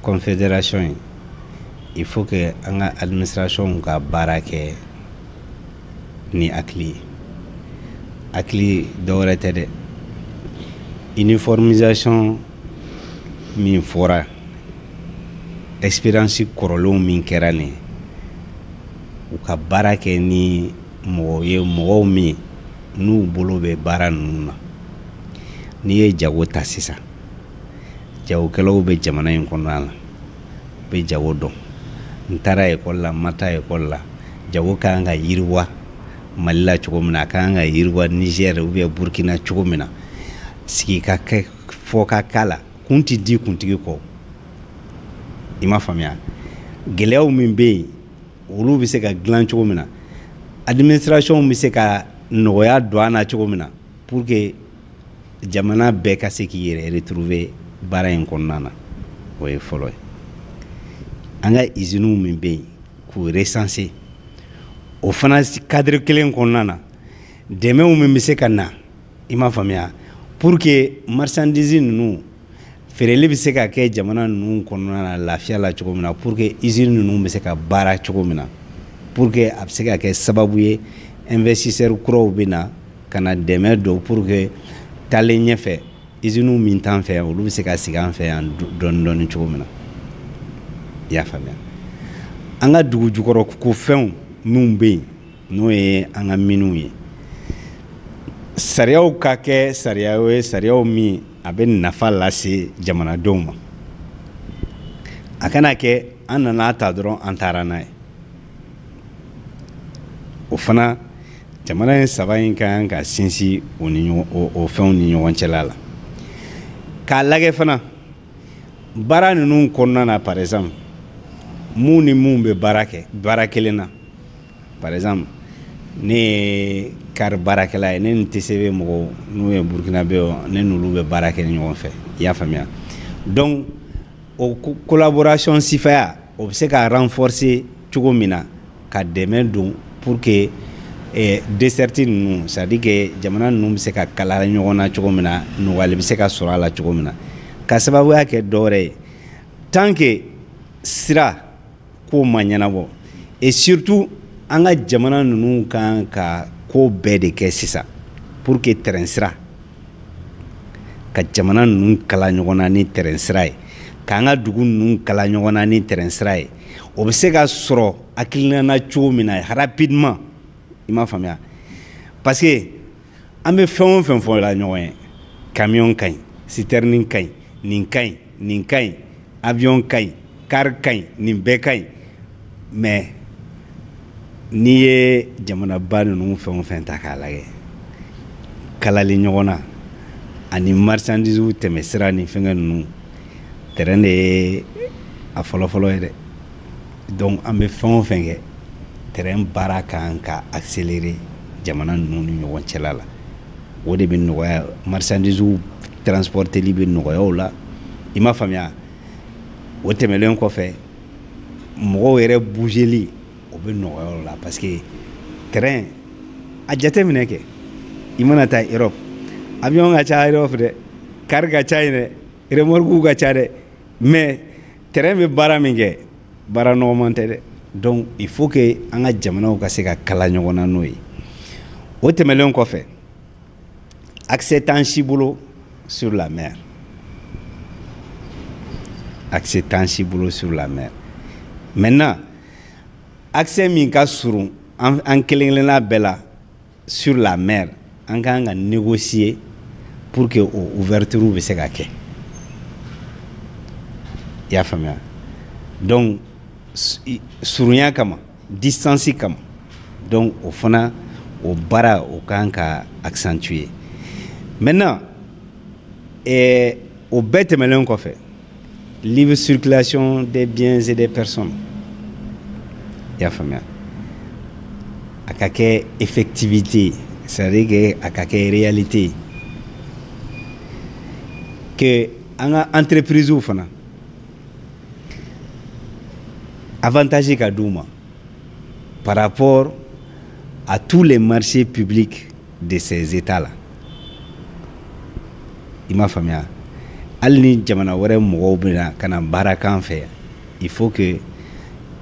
confédération il faut que an ka administration ka baara kɛ ni hakili dɔwɛrɛ tɛ dɛ uniformisation min fɔra expérience kɔrɔlenw min kɛra nin u ka baara kɛ ni mɔgɔw min n'u bolo bɛ baara ninnu na n'i ye jago ta sisan jagokɛlaw bɛ jamana in kɔnɔna la u bɛ jago dɔn n taara ekɔli la n ma taa ekɔli la jago ka kan ka yiriwa Mali la cogo min na a ka kan ka yiriwa Niger ou bien Burkina cogo min na sigi ka kɛ fɔ ka k'a la kun tɛ di kuntigi kɔ i m'a faamuya gɛlɛyaw min bɛ yen olu bɛ se ka dilan cogo min na administration bɛ se ka nɔgɔya don a na cogo min na pour que jamana bɛɛ ka se k'i yɛrɛ retrouver baara in kɔnɔna na o ye fɔlɔ ye an ka usines min bɛ yen k'u recenser o fana cadre kelen kɔnɔna na dɛmɛw min bɛ se ka na i m'a faamuya pour que marchandise ninnu feereli bɛ se ka kɛ jamana ninnu kɔnɔna na lafiya la cogo min na pour que usine ninnu bɛ se ka baara cogo min na pour que a bɛ se ka kɛ sababu ye investisseur kuraw bɛ na ka na dɛmɛ don pour que taalen ɲɛfɛ usines min t'an fɛ yan olu bɛ se ka sigi an fɛ yan dɔɔni dɔɔni cogo min na i y'a faamuya an ka dugu jukɔrɔ ko fɛnw minnu bɛ yen n'o ye an ka miniw ye sariyaw ka kɛ sariyaw ye sariyaw min a bɛ nafa lase jamanadenw ma a kana kɛ an nana ta dɔrɔn an taara n'a ye o fana jamana in saba in ka kan ka sinsin o fɛnw ni ɲɔgɔn cɛla la k'a lajɛ fana baara ninnu kɔnɔna na par exemple mun ni mun bɛ baara kelen na par exemple ne ye kari baarakɛla ye ne ni TCB mɔgɔw n'u ye Burkinabé ne n'olu bɛ baara kɛ ɲɔgɔn fɛ i y'a faamuya donc o collaboration sifaya o bɛ se ka renforcer cogo min na ka dɛmɛ don pour que desserti ninnu c'est à dire que jamana ninnu bɛ se ka kala ɲɔgɔn na cogo min na nɔgɔyali bɛ se ka sɔrɔ a la cogo min na ka sababuya kɛ dɔwɛrɛ ye tant que sira ko ma ɲɛnabɔ et surtout an ka jamana ninnu kan ka ko bɛɛ de kɛ sisan pour que terrain sira ka jamana ninnu kala ɲɔgɔn na ni terrain sira ye k'an ka dugu ninnu kala ɲɔgɔn na ni terrain sira ye o bɛ se ka sɔrɔ hakilina na cogo min na rapidement i m'a faamuya parce que an bɛ fɛn o fɛn fɔ la ɲɔgɔn ye camion ka ɲi citerne ka ɲi nin ka ɲi avion ka ɲi car ka ɲi nin bɛɛ ka ɲi mais n'i ye jamanaba ninnu fɛn o fɛn ta k'a lajɛ kalali ɲɔgɔn na ani marchandise tɛmɛsira ni fɛngɛ ninnu terrain de ye a fɔlɔfɔlɔ ye dɛ donc an bɛ fɛn o fɛn kɛ terrain baara kan ka accélérer jamana ninnu ni ɲɔgɔn cɛla la o de bɛ nɔgɔya marchandise transporteli bɛ nɔgɔya o la i m'a faamuya o tɛmɛlen kɔfɛ mɔgɔw yɛrɛ bougeli o bɛ nɔgɔya o la parce que terrain a jateminɛ kɛ i mana taa Europe avion ka ca Europe dɛ car ka ca yen dɛ remorque ka ca dɛ mais terrain bɛ baara min kɛ baara nɔgɔman tɛ dɛ donc il faut que an ka jamanaw ka se ka kala ɲɔgɔn na n'o ye o tɛmɛlen kɔfɛ accès t'an si bolo sur la mer accès t'an si bolo sur la mer maintenant accès min ka surun an kelen-kelenna bɛɛ la sur la mer an ka kan ka négocier pour que o ouverture bɛ se ka kɛ i y'a faamuya donc surunya kama distance kama donc o fana o baara o ka kan ka accentuer maintenant o bɛɛ tɛmɛlen kɔfɛ libre circulation des biens et des personnes i y'a faamuya a ka kɛ effectivité c'est-à-dire que a ka kɛ réalité que an ka entreprises fana avantage ka d'u ma par rapport à tous les marchés publics de ces États-là. I m'a faamuya hali ni jamana wɛrɛ mɔgɔw bɛna ka na baara k'an fɛ il faut que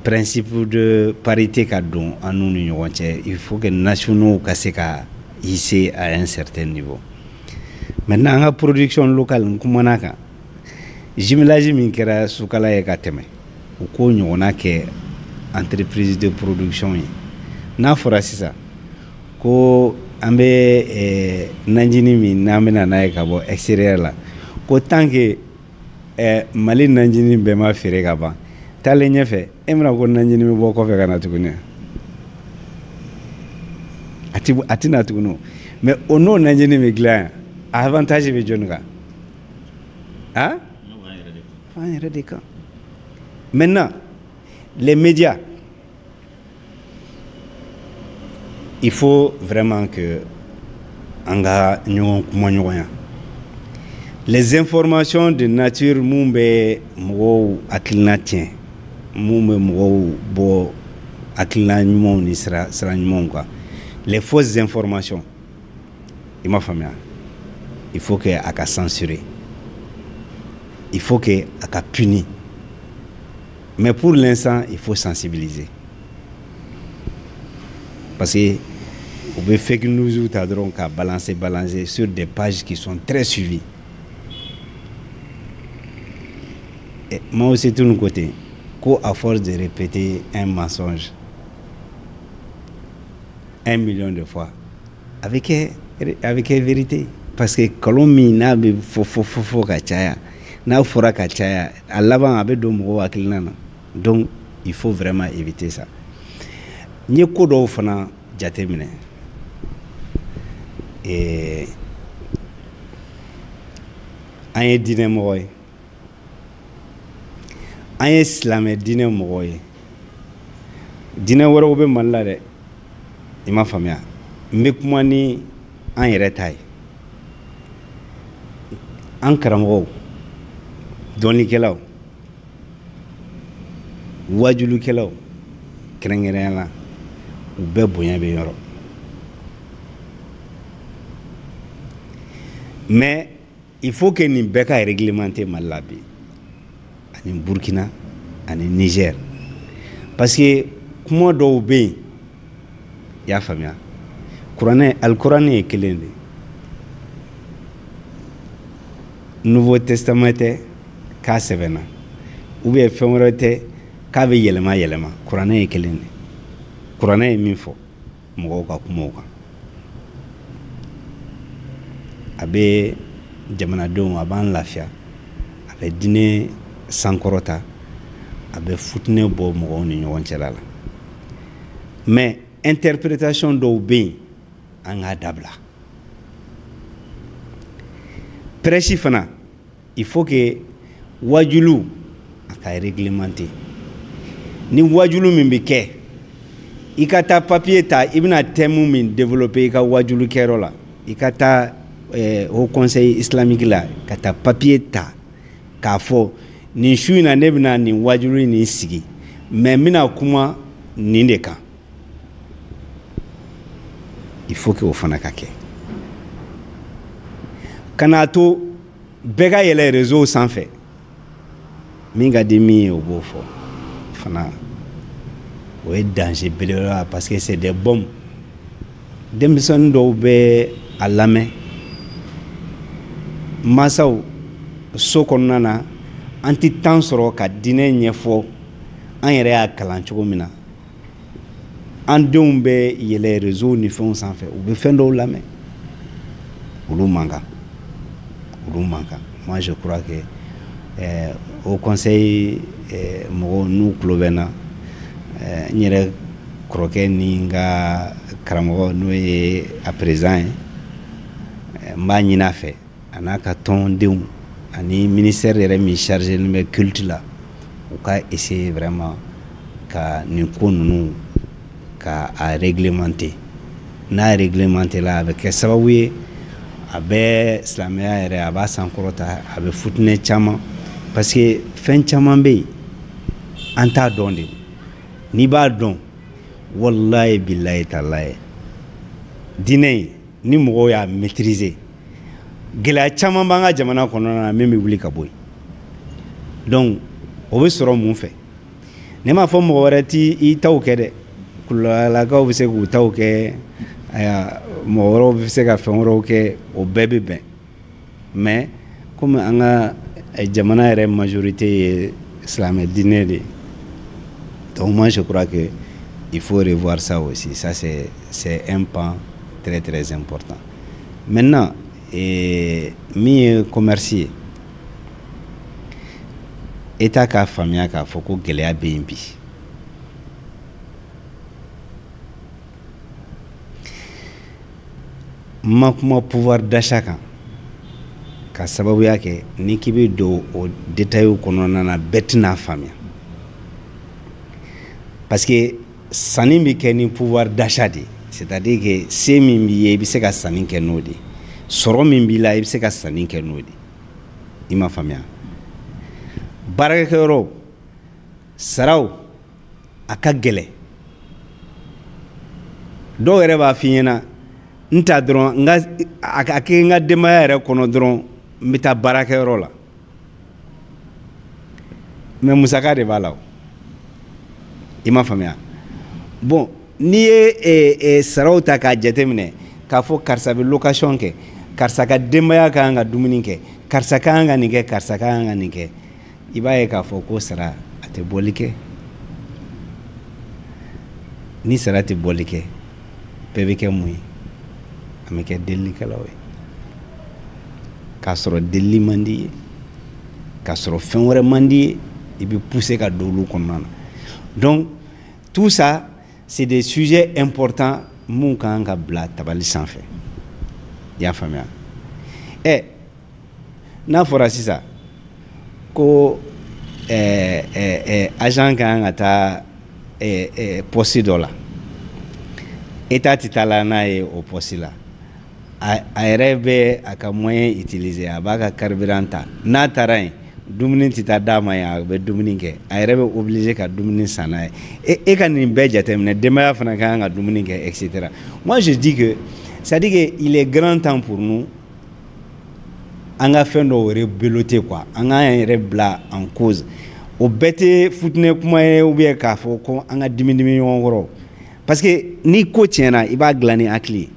principe de parité ka don an n'u ni ɲɔgɔn cɛ il faut que nationaux ka se ka hisser à un certain niveau. Maintenant an ka production locale n kumana kan jumelage min kɛra Sukala ye ka tɛmɛ u k'o ɲɔgɔnna kɛ entreprise de production ye n'a fɔra sisan ko an bɛ nanjini min n'an bɛna n'a ye ka bɔ extérieur la ko tant que Mali nanjini bɛɛ ma feere ka ban taalen ɲɛfɛ e bɛna ko nanjini bɛ bɔ kɔfɛ ka na tuguni a tɛna tuguni mais o n'o nanjini bɛ dilan yan a avantage bɛ jɔnni kan hein? An yɛrɛ de kan. Maintenant les médias il faut vraiment que an ka ɲɔgɔn kuma ɲɔgɔnya. Les informations de nature mun bɛ mɔgɔw hakilina tiɲɛ mun bɛ mɔgɔw bɔ hakilina ɲumanw ni sira ɲumanw kan les fausses informations i m'a faamuya il faut que a ka censurer il faut que a ka punir mais pour l'instant il faut sensibiliser parce que on peut fake news ta dɔrɔn ka balancer sur des pages qui sont très suivies. Et moi aussi tout le côté qu'à force de répéter un mensonge 1 million de fois avec vérité parce que kolon min n'a bɛ fɔ ka caya n'a fɔra ka caya a laban a bɛ don mɔgɔw hakilina na donc il faut vraiment éviter ça. N ye ko dɔw fana jate minɛ an ye diinɛ mɔgɔ ye an ye silamɛ diinɛ mɔgɔ ye diinɛ wɛrɛw bɛ Mali la dɛ i m'a faamuya n bɛ kuma ni an yɛrɛ ta ye an karamɔgɔw dɔnnikɛlaw wajulikɛlaw kɛrɛnkɛrɛnya la u bɛɛ bonya bɛ yɔrɔ mais il faut que nin bɛɛ ka réglementer Mali la bi ani Burkina ani Niger parce que kuma dɔw bɛ yen i y'a faamuya alikuranɛ ye kelen de Nouveau Testament tɛ k'a sɛbɛnna ou bien fɛn wɛrɛ tɛ k'a bɛ yɛlɛma kuranɛ ye kelen de kuranɛ ye min fɔ mɔgɔw ka kumaw kan a bɛ jamanadenw a b'an lafiya a bɛ diinɛ sankɔrɔta a bɛ futinɛ bɔ mɔgɔw ni ɲɔgɔn cɛla la mais interprétation dɔw bɛ yen an k'a dabila prêche fana il faut que wajulu a ka réglementer ni wajulu min bɛ kɛ i ka taa papier ta i bɛna thème min développer i ka wajulu kɛyɔrɔ la i ka taa au conseil islamique la ka taa papier ta k'a fɔ nin su in na ne bɛna nin wajulu nin sigi mais n bɛna kuma nin de kan il faut que o fana ka kɛ kana to bɛɛ ka yɛlɛ réseau sanfɛ min ka di min ye o b'o fɔ fana o ye danger belebeleba parce que c'est des bombes denmisɛnnin dɔw bɛ a lamɛn mansaw so kɔnɔna na an tɛ temps sɔrɔ ka diinɛ ɲɛfɔ an yɛrɛ y'a kalan cogo min na an denw bɛ yɛlɛ réseau ni fɛnw sanfɛ u bɛ fɛn dɔw lamɛn olu man kan moi je crois que au conseil mɔgɔw n'u tulo bɛ n na n yɛrɛ kɔrɔkɛ ni n ka karamɔgɔ n'o ye a président ye n b'a ɲini a fɛ a n'a ka tɔndenw ani ministère yɛrɛ min chargé bɛ culte la u ka essayer vraiment ka nin ko ninnu ka a réglementer n'a réglementer la a bɛ kɛ sababu ye a bɛ silamɛya yɛrɛ a b'a sankɔrɔta a bɛ futinɛ caman parce que fɛn caman bɛ yen an t'a dɔn de n'i b'a dɔn wallahi billahi talahi diinɛ in ni mɔgɔw y'a maîtriser gɛlɛya caman b'an ka jamana kɔnɔna na min bɛ wuli ka bɔ yen donc o bɛ sɔrɔ mun fɛ ne m'a fɔ mɔgɔ wɛrɛ t'i taw kɛ dɛ kulolakaw bɛ se k'u taw kɛ mɔgɔ wɛrɛw bɛ se ka fɛn wɛrɛw kɛ o bɛɛ bɛ bɛn mais comme an ka jamana yɛrɛ majorité ye silamɛ diinɛ de donc moi je crois que il faut revoir ça aussi ça c'est un pan très très important maintenant min ye commerce ye État k'a faamuya k'a fɔ ko gɛlɛya bɛ yen bi ma kuma pouvoir d'achat kan ka sababuya kɛ ni k'i bɛ don o détails kɔnɔna na bɛɛ tɛna faamuya parce que sanni bɛ kɛ ni pouvoir d'achat de c'est-à-dire que se min b'i ye i bɛ se ka sanni kɛ n'o de ye sɔrɔ min b'i la i bɛ se ka sanni kɛ n'o de ye i ma faamuya baarakɛyɔrɔ saraw a ka gɛlɛn dɔw yɛrɛ b'a f'i ɲɛna n ta dɔrɔn a kɛ n ka denbaya yɛrɛ kɔnɔ dɔrɔn n bɛ taa baarakɛyɔrɔ la mais musaka de b'a la o i ma faamuya bon n'i ye saraw ta k'a jateminɛ k'a fɔ karisa bɛ location kɛ karisa ka denbaya ka kan ka dumuni kɛ karisa ka kan ka nin kɛ karisa ka kan ka nin kɛ i b'a ye k'a fɔ ko sara a tɛ bɔli kɛ ni sara tɛ bɔli kɛ bɛɛ bɛ kɛ mun ye an bɛ kɛ delilikɛlaw ye k'a sɔrɔ delili man di ye k'a sɔrɔ fɛn wɛrɛ man di ye i bɛ pousser ka don olu kɔnɔna na donc tout ça c'est des sujets importants mun ka kan ka bila tabali sanfɛ i y'a faamuya n'a fɔra sisan ko agent ka kan ka taa poste dɔ la État tɛ taa la n'a ye o poste la a yɛrɛ bɛ a ka moyen utiliser a b'a ka carburant ta n'a taara yen dumuni tɛ taa d'a ma yen a bɛ dumuni kɛ a yɛrɛ bɛ obligé ka dumuni san n'a ye e ka nin bɛɛ jateminɛ denbaya fana ka kan ka dumuni kɛ etc. Moi je dis que c'est-à-dire que il est grand temps pour nous an ka fɛn dɔw rebeloter quoi an k'an yɛrɛ bila en cause o bɛɛ tɛ futinɛ kuma ye ou bien k'a fɔ ko an ka dimi ɲɔgɔn kɔrɔ parce que ni ko tiɲɛna i b'a dilan ni hakili ye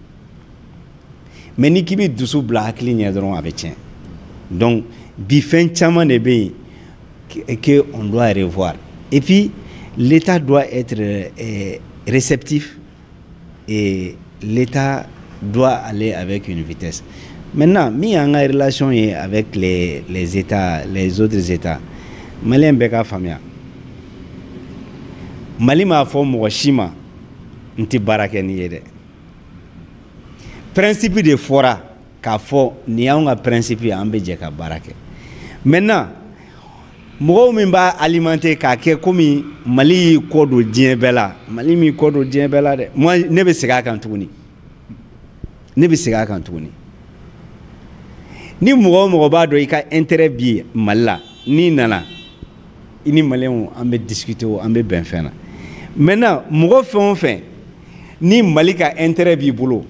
mais ni k'i bɛ dusu bila hakili ɲɛ dɔrɔn a bɛ tiɲɛ donc bi fɛn caman de bɛ yen que on doit revoir et puis l'État doit être réceptif et l'État doit aller avec une vitesse. Maintenant, mi y a une relation avec les États, les autres États. Malien beka famia. Mali ma fo mo shima nti barake ni yede. Principe de fora ka fo ni a un principe ambe je ka barake. Maintenant, mɔgɔw min b'a alimenter k'a kɛ komi Mali y'i kɔ don diɲɛ bɛɛ la Mali m'i kɔ don diɲɛ bɛɛ la dɛ moi ne bɛ segin a kan tuguni ne bɛ segin a kan tuguni ni mɔgɔ o mɔgɔ b'a dɔn i ka intérêt bi Mali la n'i nana i ni maliyɛnw an bɛ discuter o an bɛ bɛn fɛn na maintenant mɔgɔ fɛn o fɛn ni Mali ka intérêt b'i bolo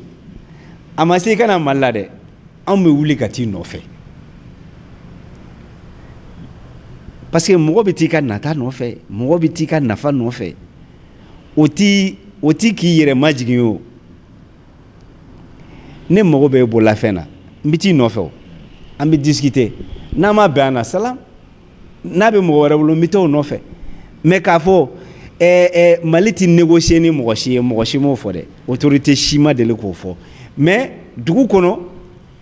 a ma se i ka na Mali la dɛ anw bɛ wuli ka t'i nɔfɛ. Parce que mɔgɔ bɛ t'i ka nata nɔfɛ mɔgɔ bɛ t'i ka nafa nɔfɛ o ti k'i yɛrɛ majigin o ne mɔgɔ bɛ bolafɛn na n bɛ t'i nɔfɛ o an bɛ discuter n'a ma bɛn a na salam n'a bɛ mɔgɔ wɛrɛ bolo n bɛ taa o nɔfɛ mais k'a fɔ Mali ti négocier ni mɔgɔ si ye mɔgɔ si m'o fɔ dɛ autorité si ma deli k'o fɔ mais dugu kɔnɔ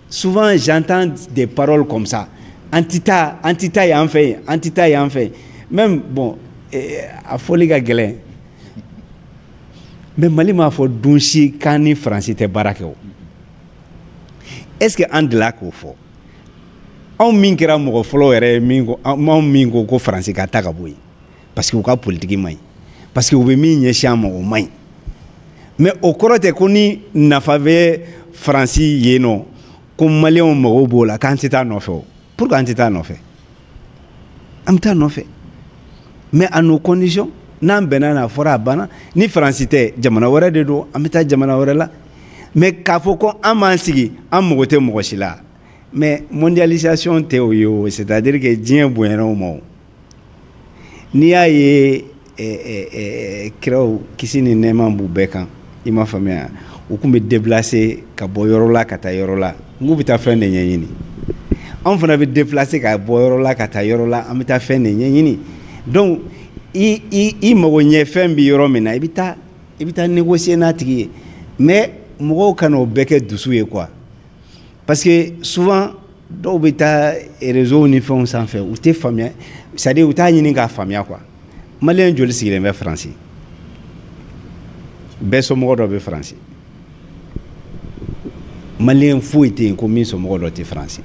souvent j'entends des paroles comme ça. Antita yan fɛ même bon a fɔli ka gɛlɛn mais Mali m'a fɔ don si k'an ni Faransi tɛ baara kɛ o est-ce que an delila k'o fɔ anw min kɛra mɔgɔ fɔlɔ yɛrɛ ye anw min ko ko Faransi ka ta ka bɔ yen parce que u ka politique man ɲi parce que u bɛ min ɲɛsin an ma o man ɲi mais o kɔrɔ tɛ ko ni nafa bɛ Faransi yen nɔ ko maliyɛnw mago b'o la k'an tɛ taa nɔfɛ o. Pourquoi on est en fait? On est en fait. Mais à nos conditions, n'an benana fora bana ni français jamana wɛrɛ de do an bɛ taa jamana wɛrɛ la mais k'a fɔ ko an m'an sigi an mago tɛ mɔgɔ si la mais mondialisation tɛ o ye o, c'est-à-dire que diɲɛ bonyana o ma o. N'i y'a ye kiraw kisi ni nɛɛma b'u bɛɛ kan, i m'a faamuya, u tun bɛ déplacer ka bɔ yɔrɔ la ka taa yɔrɔ la, n k'u bɛ taa fɛn de ɲɛɲini. Anw fana bɛ déplacer ka bɔ yɔrɔ la ka taa yɔrɔ la, an bɛ taa fɛn de ɲɛɲini. Donc i mago ɲɛ fɛn bɛ yɔrɔ min na, i bɛ taa négocier n'a tigi ye, mais mɔgɔw kana o bɛɛ kɛ dusu ye quoi, parce que souvent dɔw bɛ taa réseau ni fɛnw sanfɛ u tɛ faamuya, c'est-à-dire u t'a ɲini k'a faamuya quoi. Maliyɛn joli sigilen bɛ Faransi? Bɛɛ somɔgɔ dɔ bɛ Faransi. Maliyɛn foyi tɛ yen ko min somɔgɔ dɔ tɛ Faransi.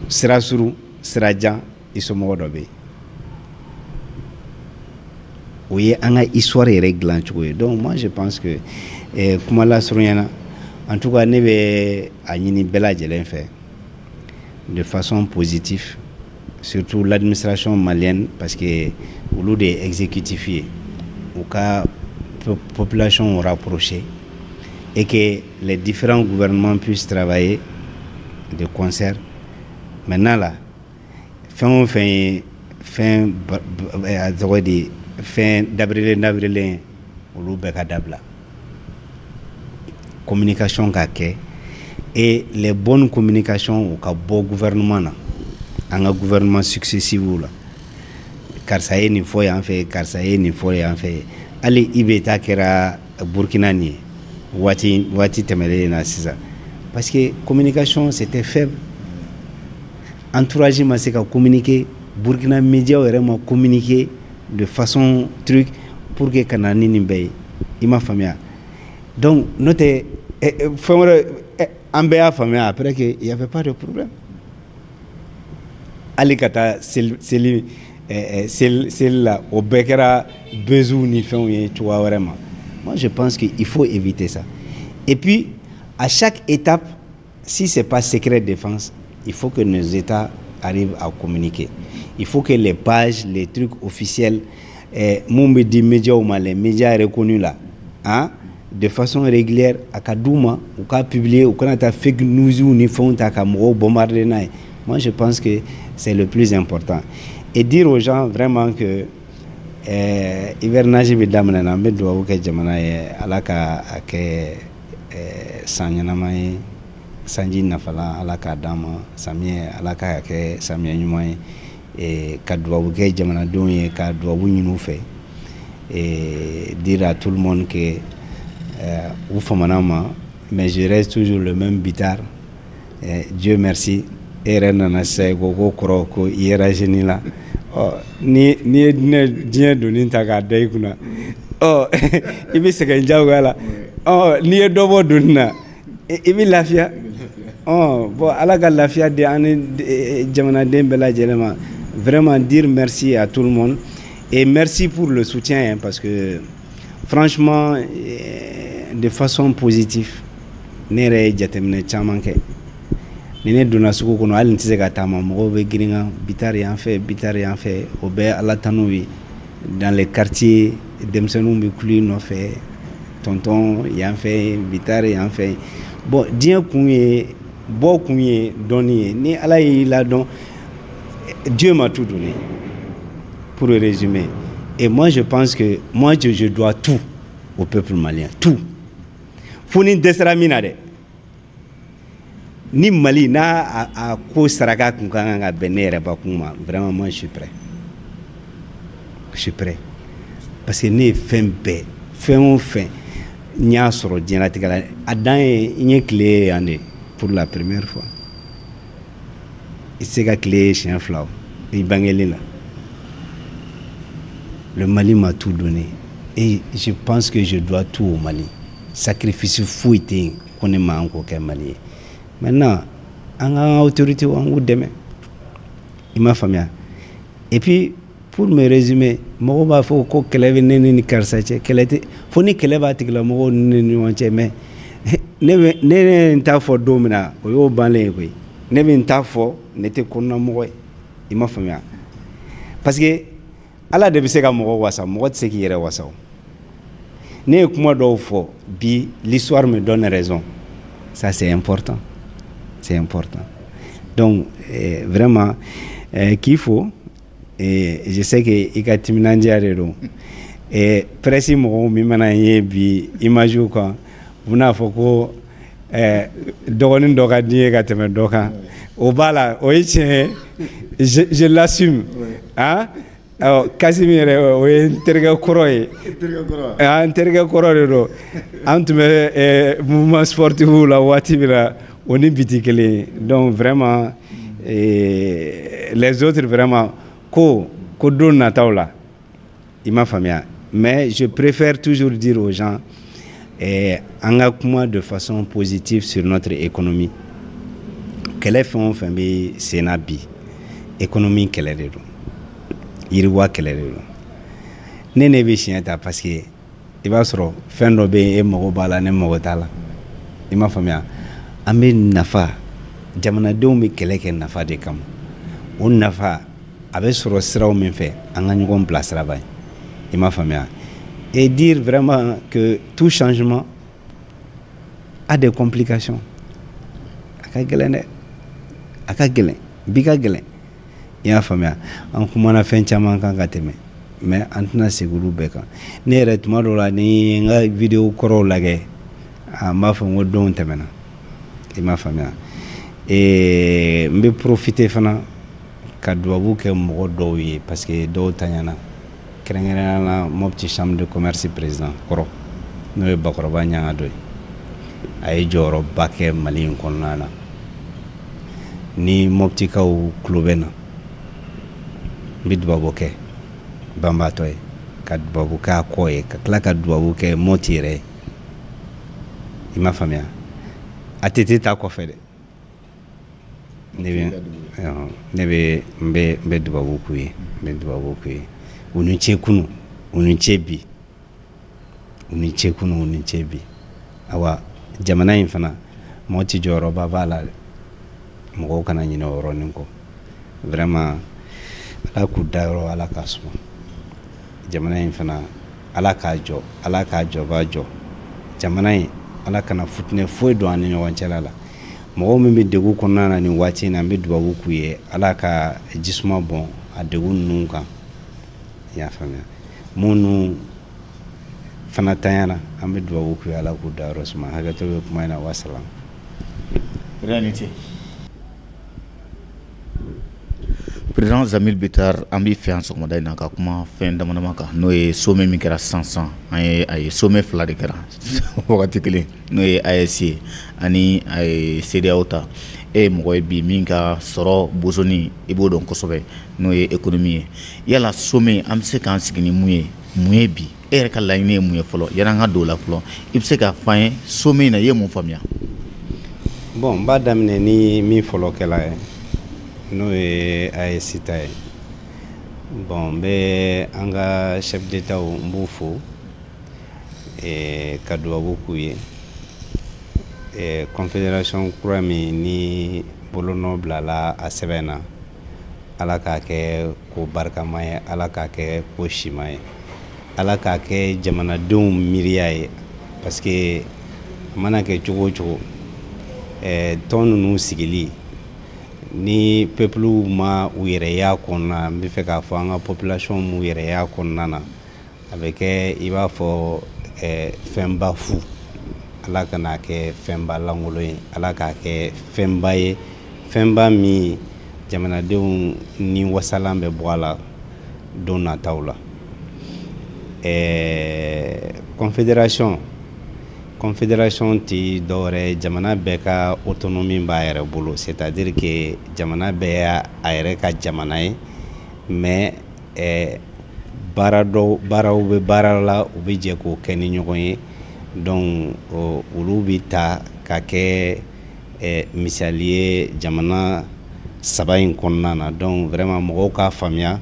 Sira suru, sira jan, i somɔgɔ dɔ bɛ yen. O ye an ka histoire yɛrɛ dilan cogo ye. Donc moi je pense que kuma lasurunyana, en tout cas ne bɛ a ɲini bɛɛ lajɛlen fɛ de façon positive, surtout l'administration malienne, parce que olu de ye exécutif ye, u ka population rapprochée, et que les différents gouvernements puissent travailler de concert. Maintenant là, fin d'avril, olu bɛɛ ka dabila. Communication ka kɛ, et les bonnes communications au ka bɔ gouvernement na, an ka gouvernement successifs la. Karisa ye nin fɔ yan fɛ, karisa ye nin fɔ yan fɛ. Hali IBK kɛra Burkina nin ye waati tɛmɛlen na sisan, parce que communication c'était faible. Entourage ma se ka communiquer, Burkina médias yɛrɛ ma communiquer de façon truc pour que kana ni nin bɛɛ ye, i ma faamuya. Donc n'o tɛ fɛn wɛrɛ an bɛɛ y'a faamuya après que il y avait pas de problème. Hali ka taa seli la o bɛɛ kɛra besoin ni fɛnw ye cogoya wɛrɛ ma. Moi je pense qu'il faut éviter ça. Et puis à chaque étape, si c'est pas secret défense, il faut que nos États arrivent à communiquer. Il faut que les pages, les trucs officiels, les médias reconnus là, hein, de façon régulière, à Kadouma, ou qu'à publier, ou qu'on a fake news ou ni font à Kamoro, bombarder. Moi je pense que c'est le plus important. Et dire aux gens vraiment que hivernage bidamana na mbe do ke jamana ye alaka ake sanyana ye sanji nafala alaka dama samie alaka ke samie nyuma et ka do ke jamana don ye ka do nyinu fe et dire à tout le monde que ou famanama, mais je reste toujours le même bitard. Dieu merci. Et nana say go koro ko yera jeni la. Oh ni diɲɛ doni ta k'a da i kunna, i bɛ sɛgɛn jagoya la, n'i ye dɔ bɔ doni na i bɛ lafiya. Bon ala ka lafiya di an ni jamanaden bɛɛ lajɛlen ma. Vraiment dire merci à tout le monde et merci pour le soutien, hein, parce que franchement de façon positive ne yɛrɛ ye jateminɛ caman kɛ. Ni ne donna sugu kɔnɔ hali n tɛ se ka taama, mɔgɔw bɛ girinka bitari yan fɛ bitari yan fɛ, o bɛɛ ala tanu ye. Dans les quartiers denmisɛnninw bɛ kuli nɔfɛ, tonton yan fɛ bitari yan fɛ. Bon diɲɛ kun ye bɔ kun ye dɔnni ye, ni ala y'i ladɔn, Dieu m'a tout donné, pour résumer. Et moi je pense que moi je dois tout au peuple malien, tout. Fo ni dɛsɛra min na dɛ, ni Mali n'a a ko saraka kun kan ka bɛn ne yɛrɛ bakun ma, vraiment moi je suis prêt. Je suis prêt. Parce que ne ye fɛn bɛɛ, fɛn o fɛn n y'a sɔrɔ diɲɛlatigɛ la, a dan ye n ye tile yan de pour la première fois. I tɛ se ka tile ye siɲɛ fila i bangeli la. Le Mali m'a tout donné et je pense que je dois tout au Mali. Sacrifice foyi tɛ yen ko ne ma an k'o kɛ Mali ye. Maintenant, on a autorité ou on demain. Il m'a famille. Et puis, pour me résumer, moi, il faut que quelqu'un ni karsache, quelqu'un, faut ni quelqu'un va te la mot ni wanche mais ne ta fo domina o yo banle ko ne bin ta fo ne te konna mo il m'a famille. Parce que ala de se ka mo wasa mo te se ki yere wasa. Ne kuma do fo bi l'histoire me donne raison. Ça c'est important. C'est important. Donc, vraiment, qu'il faut, et je sais que i ka timinandiya de don, presse mɔgɔw min mana ye bi image kan u bɛna fɔ ko dɔgɔnin dɔ ka di ye ka tɛmɛ dɔ kan, o b'a la, o ye tiɲɛ ye, je l'assume, hein. Kasimi yɛrɛ o ye n terikɛ kɔrɔ ye, n terikɛ kɔrɔ de don, an tun bɛ mouvement sportif la waati min na o ni bi tɛ kelen ye. Donc vraiment les autres vraiment ko don nataw la i ma faamuya, mais je préfère toujours dire aux gens an ka kuma de façon positive sur notre économie. Kɛlɛ fɛn o fɛn bɛ sen na bi, économie kɛlɛ de don, yiriwa kɛlɛ de don. Ne bɛ siɲɛ ta parce que i b'a sɔrɔ fɛn dɔ bɛ yen e mago b'a la ne mago t'a la, i ma faamuya. An bɛ nafa, jamanadenw bɛ kɛlɛ kɛ nafa de kama, o nafa a bɛ sɔrɔ siraw min fɛ an ka ɲɔgɔn bila siraba ye, i ma faamuya. Et dire vraiment que tout changement a des complications. A ka gɛlɛn dɛ, a ka gɛlɛn, bi ka gɛlɛn, i y'a faamuya. An kumana fɛn caman kan ka tɛmɛ, mais an tɛna segin olu bɛɛ kan. Ne yɛrɛ tuma dɔw la ni n ka vidéo kɔrɔw lajɛ, n b'a fɔ n ko don tɛmɛna, i ma faamuya. N bɛ profiter fana ka dubabu kɛ mɔgɔ dɔw ye parce que dɔw taɲana, kɛrɛnkɛrɛnnenya la Mopti chambre de commerce président kɔrɔ n'o ye Bakɔrɔba Ɲanga dɔ ye, a ye jɔyɔrɔba kɛ Mali in kɔnɔna na. Ni Moptikaw tulo bɛ na, n bɛ dubabu kɛ banbatɔ ye, ka dubabu kɛ a kɔ ye, ka tila ka dubabu kɛ Mopti yɛrɛ ye, i ma faamuya. A tɛ taa kɔfɛ dɛ. Ne bɛ dubabu k'u ye, n bɛ dubabu k'u ye. U ni ce kunu, u ni ce bi, u ni ce kunu, u ni ce bi. Awa jamana in fana Mopti jɔyɔrɔba b'a la, mɔgɔw kana ɲinɛ o yɔrɔnin kɔ. Vraiment Ala k'u dayɔrɔ Ala k'a suma. Jamana in fana Ala k'a jɔ, Ala k'a jɔba jɔ. Jamana in Ala kana futinɛ foyi don an ni ɲɔgɔn cɛla la. Mɔgɔw min bɛ degun kɔnɔna na nin waati in na, n bɛ dubabu k'u ye, Ala ka jisuma bɔn a degun ninnu kan, i y'a faamuya. Minnu fana tanyana, an bɛ dubabu k'u ye, Ala k'u dayɔrɔ suma. Hakɛto bɛ kuma in na, wassalam. Président Zamil Bitar, an b'i fɛ yan sɔgɔmada in na ka kuma fɛn damadama kan n'o ye sommet min kɛra sisan an ye a ye sommet fila de kɛra wagati kelen n'o ye AES ye ani a ye CEDEAO ta. E ye mɔgɔ ye bi min ka sɔrɔ bosonni i b'o dɔn kosɛbɛ n'o ye économie ye. Yala sommet an bɛ se k'an sigi ni mun ye bi? E yɛrɛ ka laɲini ye mun ye fɔlɔ yanni an ka don o la fɔlɔ? I bɛ se k'a fɔ an ye sommet in na i ye mun faamuya? Bon, n b'a daminɛ ni min fɔlɔ kɛla ye n'o ye AES ta ye. Bon, n bɛ an ka chef d'État n b'u fo ka dubabu k'u ye. Confédération kura min ni bolonɔ bilala a sɛbɛn na, Ala k'a kɛ ko barikama ye, Ala k'a kɛ ko sima ye, Ala k'a kɛ jamanadenw miiriya ye, parce que mana kɛ cogo o cogo tɔn ninnu sigili ni peuple ma u yɛrɛ y'a kɔnɔna, n bɛ fɛ k'a fɔ an ka population m'u yɛrɛ y'a kɔnɔna na, a bɛ kɛ i b'a fɔ fɛnba fu. Ala kana kɛ fɛnba langolo ye, Ala k'a kɛ fɛnba ye, fɛnba min jamanadenw ni wasalan bɛ bɔ a la don nataw la. Confédération ti dɔwɛrɛ, jamana bɛɛ ka autonomie b'a yɛrɛ bolo, c'est-à-dire que jamana bɛɛ y'a yɛrɛ ka jamana ye, mais baaraw bɛ baara la, u bɛ jɛ k'o kɛ ni ɲɔgɔn ye. Donc olu bɛ ta ka kɛ misali ye jamana saba in kɔnɔna na. Donc vraiment mɔgɔw k'a faamuya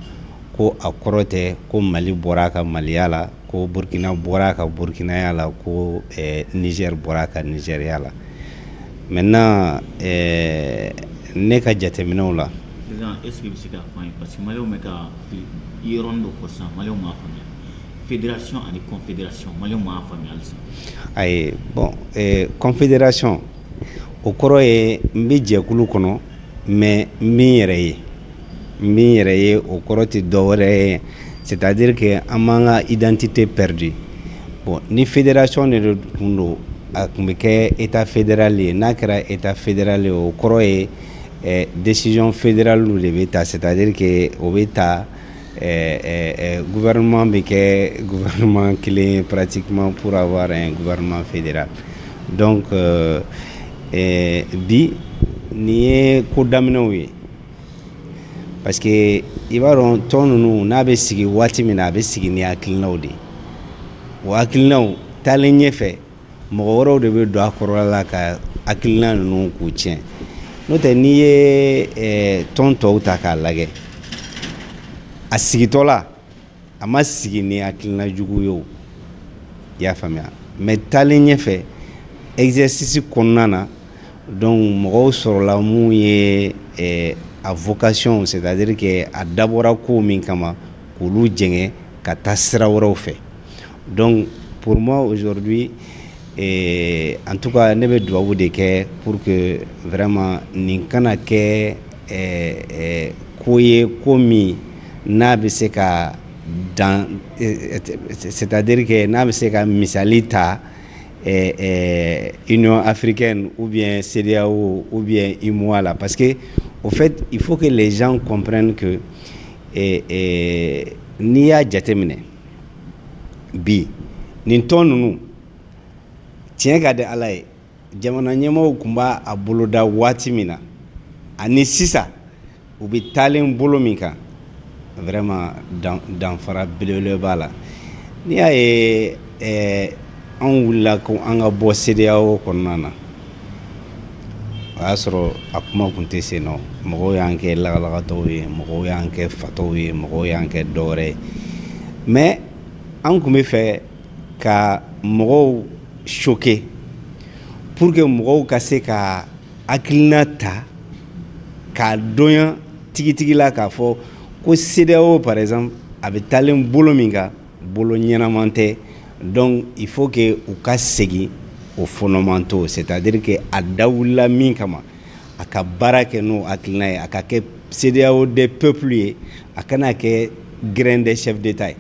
ko a kɔrɔ tɛ ko Mali bɔra a ka Maliya la, ko Burkina bɔra a ka Burkinaya la, ko Niger bɔra a ka Nigeriya la. Maintenant ne ka jateminɛw la. Est-ce que bɛ se k'a fɔ an ye parce que Maliyɛnw bɛ ka yɔrɔnin dɔ fɔ sisan Maliyɛnw m'a faamuya. Fédération ani confédération Maliyɛnw m'a faamuya halisa. Ayi, bon confédération o kɔrɔ ye n bɛ jɛkulu kɔnɔ mais n bɛ n yɛrɛ ye o kɔrɔ tɛ dɔwɛrɛ ye c'est-à-dire que an m'an ka identité perdue bon ni fédération de tun don a tun bɛ kɛ état fédéral ye n'a kɛra état fédéral ye o kɔrɔ ye décision fédérale de bɛ ta c'est-à-dire que o bɛ ta gouvernement bɛ kɛ gouvernement kelen pratiquement pour avoir un gouvernement fédéral donc bi nin ye ko daminɛw ye parce que i b'a dɔn tɔn ninnu n'a bɛ sigi waati min na a bɛ sigi ni hakilinaw de o hakilinaw taalen ɲɛfɛ mɔgɔ wɛrɛw de bɛ don a kɔrɔla la ka hakilina ninnu k'u tiɲɛ n'o tɛ n'i ye tɔn tɔw ta k'a lajɛ a sigitɔ la a ma sigi ni hakilina jugu ye o i y'a faamuya mais taalen ɲɛfɛ exercice kɔnɔna na donc mɔgɔw sɔrɔla mun ye a vocation c'est-à-dire que a dabɔra ko min kama k'olu jɛngɛ ka taa sira wɛrɛw fɛ donc pour moi aujourd'hui en tout cas ne bɛ dubabu de kɛ pour que vraiment nin kana kɛ ko ye ko min n'a bɛ se ka dan c'est-à-dire que n'a bɛ se ka misali ta Union africaine ou bien CEDEAO ou bien UMOA là parce que au fait il faut que les gens comprennent que n'i y'a jateminɛ bi nin tɔn ninnu tiɲɛ ka di Ala ye jamana ɲɛmɔgɔw tun b'a boloda waati min na ani sisan u bɛ taalen bolo min kan vraiment danfara belebele b'a la n'i y'a ye an wulila ko an ka bɔ CEDEAO kɔnɔna na o y'a sɔrɔ a kuma tun tɛ sen nɔ mɔgɔw y'an kɛ lagalagatɔw ye mɔgɔw y'an kɛ fatɔw ye mɔgɔw y'an kɛ dɔwɛrɛ ye mais an tun bɛ fɛ ka mɔgɔw choquer pour que mɔgɔw ka se ka hakilina ta k'a dɔnya tigitigi la k'a fɔ ko CEDEAO par exemple a bɛ taalen bolo min kan bolo ɲɛnaman tɛ donc il faut que u ka segin o fondamentaux c'est-à-dire que a dawulila min kama a ka baara kɛ n'o hakilina ye a ka kɛ CEDEAO des peuples ye a kana kɛ grain des chefs d'État ye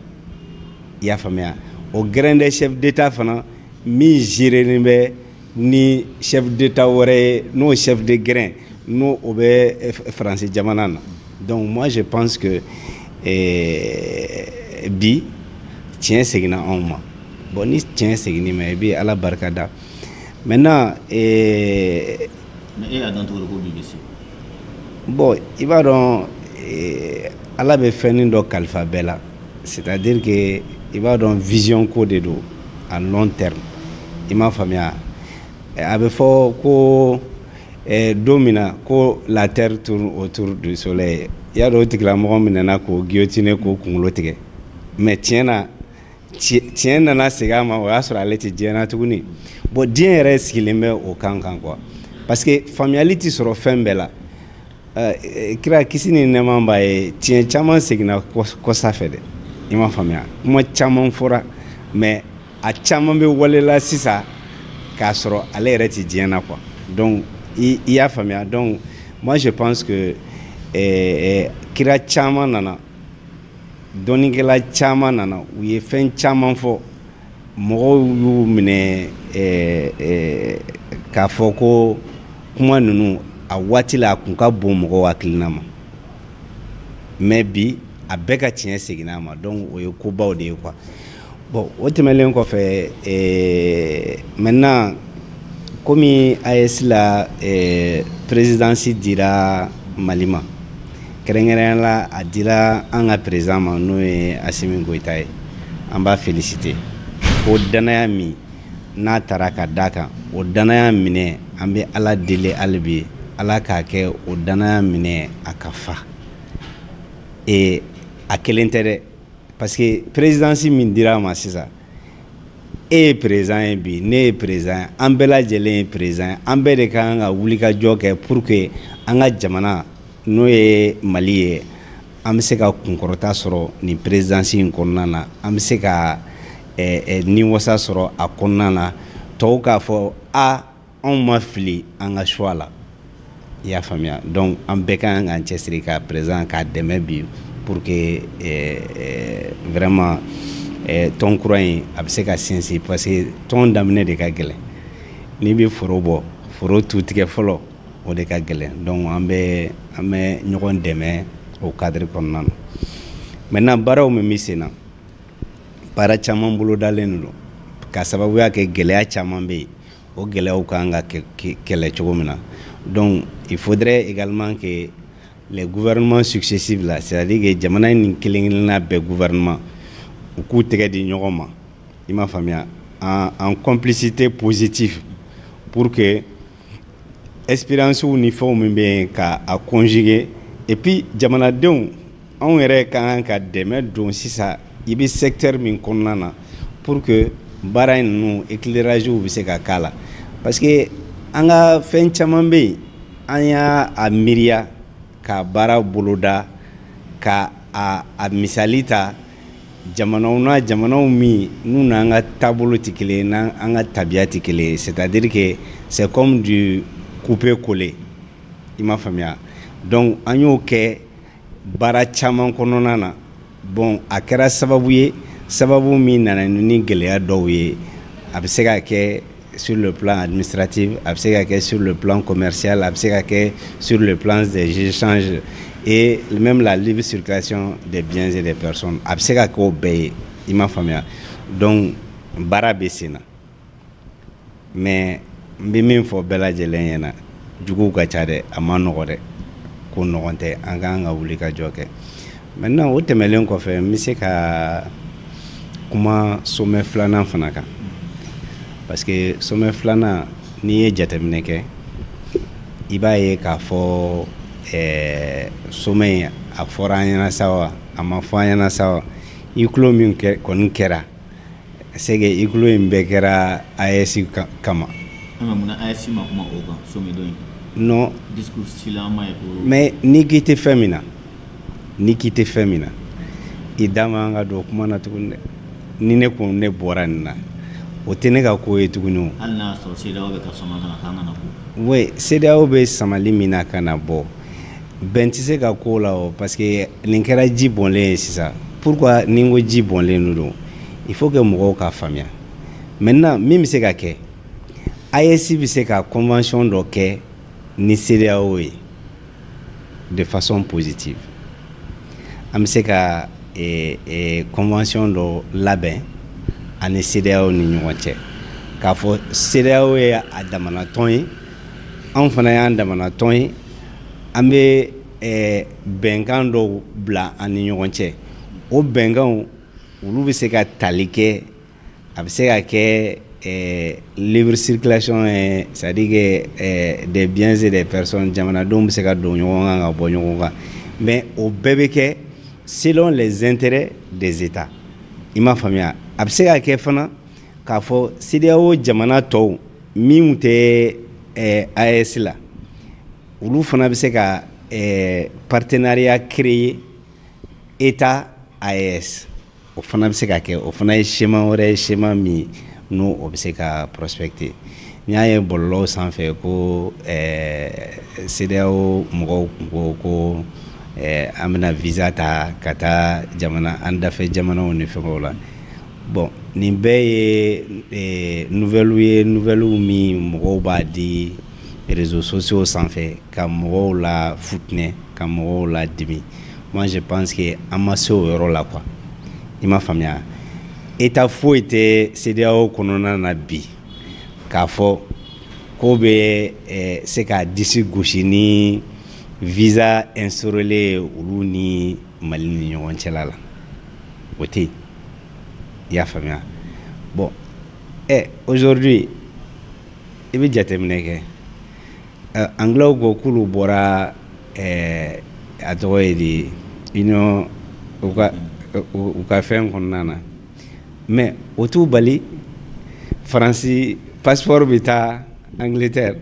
i y'a faamuya o grain des chefs d'État fana min gérelen bɛ ni chef d'État wɛrɛ ye n'o chef de grain n'o o bɛ Faransi jamana na donc moi je pense que bi tiɲɛ seginna anw ma bon ni tiɲɛ seginni ma i bɛ Ala barika da maintenant mais e y'a dɔn cogo di ko bi bɛ se bon i b'a dɔn Ala bɛ fɛnnin dɔ kalifa bɛɛ la c'est-à-dire que i b'a dɔn vision ko de don à long terme i m'a faamuya a bɛ fɔ ko don min na ko la terre tourne autour du soleil i y'a dɔn o tigilamɔgɔ minɛna k'o guillotiner k'o kunkolo tigɛ mais tiɲɛ nana segin a ma o y'a sɔrɔ ale tɛ diɲɛ na tuguni bon diɲɛ yɛrɛ sigilen bɛ o kan quoi parce que faamuyali tɛ sɔrɔ fɛn bɛɛ la kira kisi ni nɛɛma b'a ye tiɲɛ caman seginna kɔsa fɛ dɛ i m'a faamuya kuma caman fɔra mais a caman bɛ walela sisan k'a sɔrɔ ale yɛrɛ tɛ diɲɛ na quoi donc i y'a faamuya donc moi je pense que kira caman nana dɔnnikɛla caman nana u ye fɛn caman fɔ mɔgɔw y'u minɛ k'a fɔ ko kuma ninnu a waati la a tun ka bon mɔgɔw hakilina ma mais bi a bɛɛ ka tiɲɛ seginna a ma donc o ye kobaw de ye quoi bon o tɛmɛnen kɔfɛ maintenant komi AES la présidence dira Mali ma kɛrɛnkɛrɛnya la a dira an ka président ma n'o ye Asimi Goyita ye an b'a féliciter o danaya min n'a taara ka d'a kan o danaya minɛ an bɛ Ala deli hali bi Ala k'a kɛ o danaya minɛ a ka fa a kelen tɛ dɛ parce que présidence min dira a ma sisan e ye président ye bi ne ye président ye an bɛɛ lajɛlen ye président ye an bɛɛ de ka kan ka wulikajɔ kɛ pour que an ka jamana n'o ye Mali ye an bɛ se ka kunkɔrɔta sɔrɔ nin présidence in kɔnɔna na an bɛ se ka niwasa sɔrɔ a kɔnɔna na tɔw k'a fɔ anw ma fili an ka choix la i y'a faamuya donc an bɛɛ ka kan k'an cɛsiri ka président k'a dɛmɛ bi pour que vraiment tɔn kura in a bɛ se ka sinsin parce que tɔn daminɛ de ka gɛlɛn n'i bɛ foro bɔ foro tutigɛ fɔlɔ o de ka gɛlɛn donc an bɛ ɲɔgɔn dɛmɛ o cadre kɔnɔna na maintenant baaraw min bɛ sen na baara caman bolodalen don ka sababuya kɛ gɛlɛya caman bɛ yen o gɛlɛyaw kan ka kɛlɛ cogo min na donc il faudrait également que les gouvernements successifs là c'est-à-dire que jamana nin kelen-kelenna bɛɛ gouvernement u k'u tɛgɛ di ɲɔgɔn ma i m'a faamuya en complicité positive pour que espérance ni fɛnw min bɛ yen ka a conjuguer et puis jamanadenw anw yɛrɛ ka kan ka dɛmɛ don sisan i bɛ secteur min kɔnɔna na pour que baara in ninnu éclairage bɛ se ka k'a la parce que an ka fɛn caman bɛ yen an y'a miiriya ka baara boloda ka a misali ta jamanaw min n'u n'an ka taabolo tɛ kelen ye n'an ka tabiya tɛ kelen ye c'est-à-dire que c'est comme du couper-coller i m'a faamuya donc an y'o kɛ baara caman kɔnɔna na bon a kɛra sababu min nana ni gɛlɛya dɔw ye a bɛ se ka kɛ sur le plan administratif a bɛ se ka kɛ sur le plan commercial a bɛ se ka kɛ sur le plan des échanges et même la libre circulation des biens et des personnes a bɛ se ka kɛ o bɛɛ ye i m'a faamuya donc baara bɛ sen na mais n bɛ min fɔ bɛɛ lajɛlen ɲɛna juguw ka ca dɛ a ma nɔgɔ dɛ ko ɲɔgɔn tɛ an ka kan ka wuli ka jɔ kɛ maintenant o tɛmɛlen kɔfɛ n bɛ se ka kuma sommet filanan fana kan parce que sommet filanan n'i ye jateminɛ kɛ i b'a ye k'a fɔ sommet a fɔra an ɲɛna sa wa a ma fɔ an ɲɛna sa wa iclo min kɔni kɛra c'est que iclo in bɛɛ kɛra AES kama. Mun na AES ma kuma o kan sommet dɔ in kan? Non. Discours silama ye ko. Mais n'i k'i tɛ fɛn min na i da man ka don kuma na tuguni dɛ ni ne kun ne bɔra nin na o tɛ ne ka ko ye tuguni o. Hali n'a sɔrɔ CEDEAO bɛ ka sama ka na k'an kana bɔ. Oui CEDEAO bɛ samali min na ka na bɔ bɛn tɛ se ka ko la o parce que nin kɛra ji bɔnlen ye sisan pourquoi ni n ko ji bɔnlen don il faut que mɔgɔw ka faamuya maintenant min bɛ se ka kɛ AES bɛ se ka convention dɔ kɛ ni CEDEAO ye de façon positive an bɛ se ka convention dɔ labɛn ani CEDEAO ni ɲɔgɔn cɛ k'a fɔ CEDEAO ye a damana tɔn ye anw fana y'an damana tɔn ye an bɛ bɛnkan dɔw bila an ni ɲɔgɔn cɛ o bɛnkanw olu bɛ se ka tali kɛ a bɛ se ka kɛ libre circulation c'est-à-dire que des biens et des personnes jamanadenw bɛ se ka don ɲɔgɔn kan ka bɔ ɲɔgɔn kan mais o bɛɛ bɛ kɛ selon les intérêts des États i m'a faamuya a bɛ se ka kɛ fana k'a fɔ CEDEAO jamana tɔw minnu tɛ AES la olu fana bɛ se ka partenariat créer État AES o fana bɛ se ka kɛ o fana ye schéma wɛrɛ ye schéma min n'o o bɛ se ka prospecter n y'a ye bɔlɔlɔw sanfɛ ko CEDEAO mɔgɔw ko ko an bɛna visa ta ka taa an dafɛ jamanaw ni fɛnw la bon nin bɛɛ ye nouvelles min mɔgɔw b'a di réseaux sociaux sanfɛ ka mɔgɔw la futinɛ ka mɔgɔw la dimi moi je pense que an ma se o yɔrɔ la quoi i m'a faamuya État foyi tɛ CEDEAO kɔnɔna na bi k'a fɔ ko bɛ se ka disi gosi ni visa instauré olu ni Mali ni ɲɔgɔn cɛla la o tɛ yen i y'a faamuya bon aujourd'hui i bɛ jateminɛ kɛ anglais ko k'olu bɔra a tɔgɔ ye di union u ka fɛn kɔnɔna na mais o t'u bali Faransi passeport bɛ taa Angleterre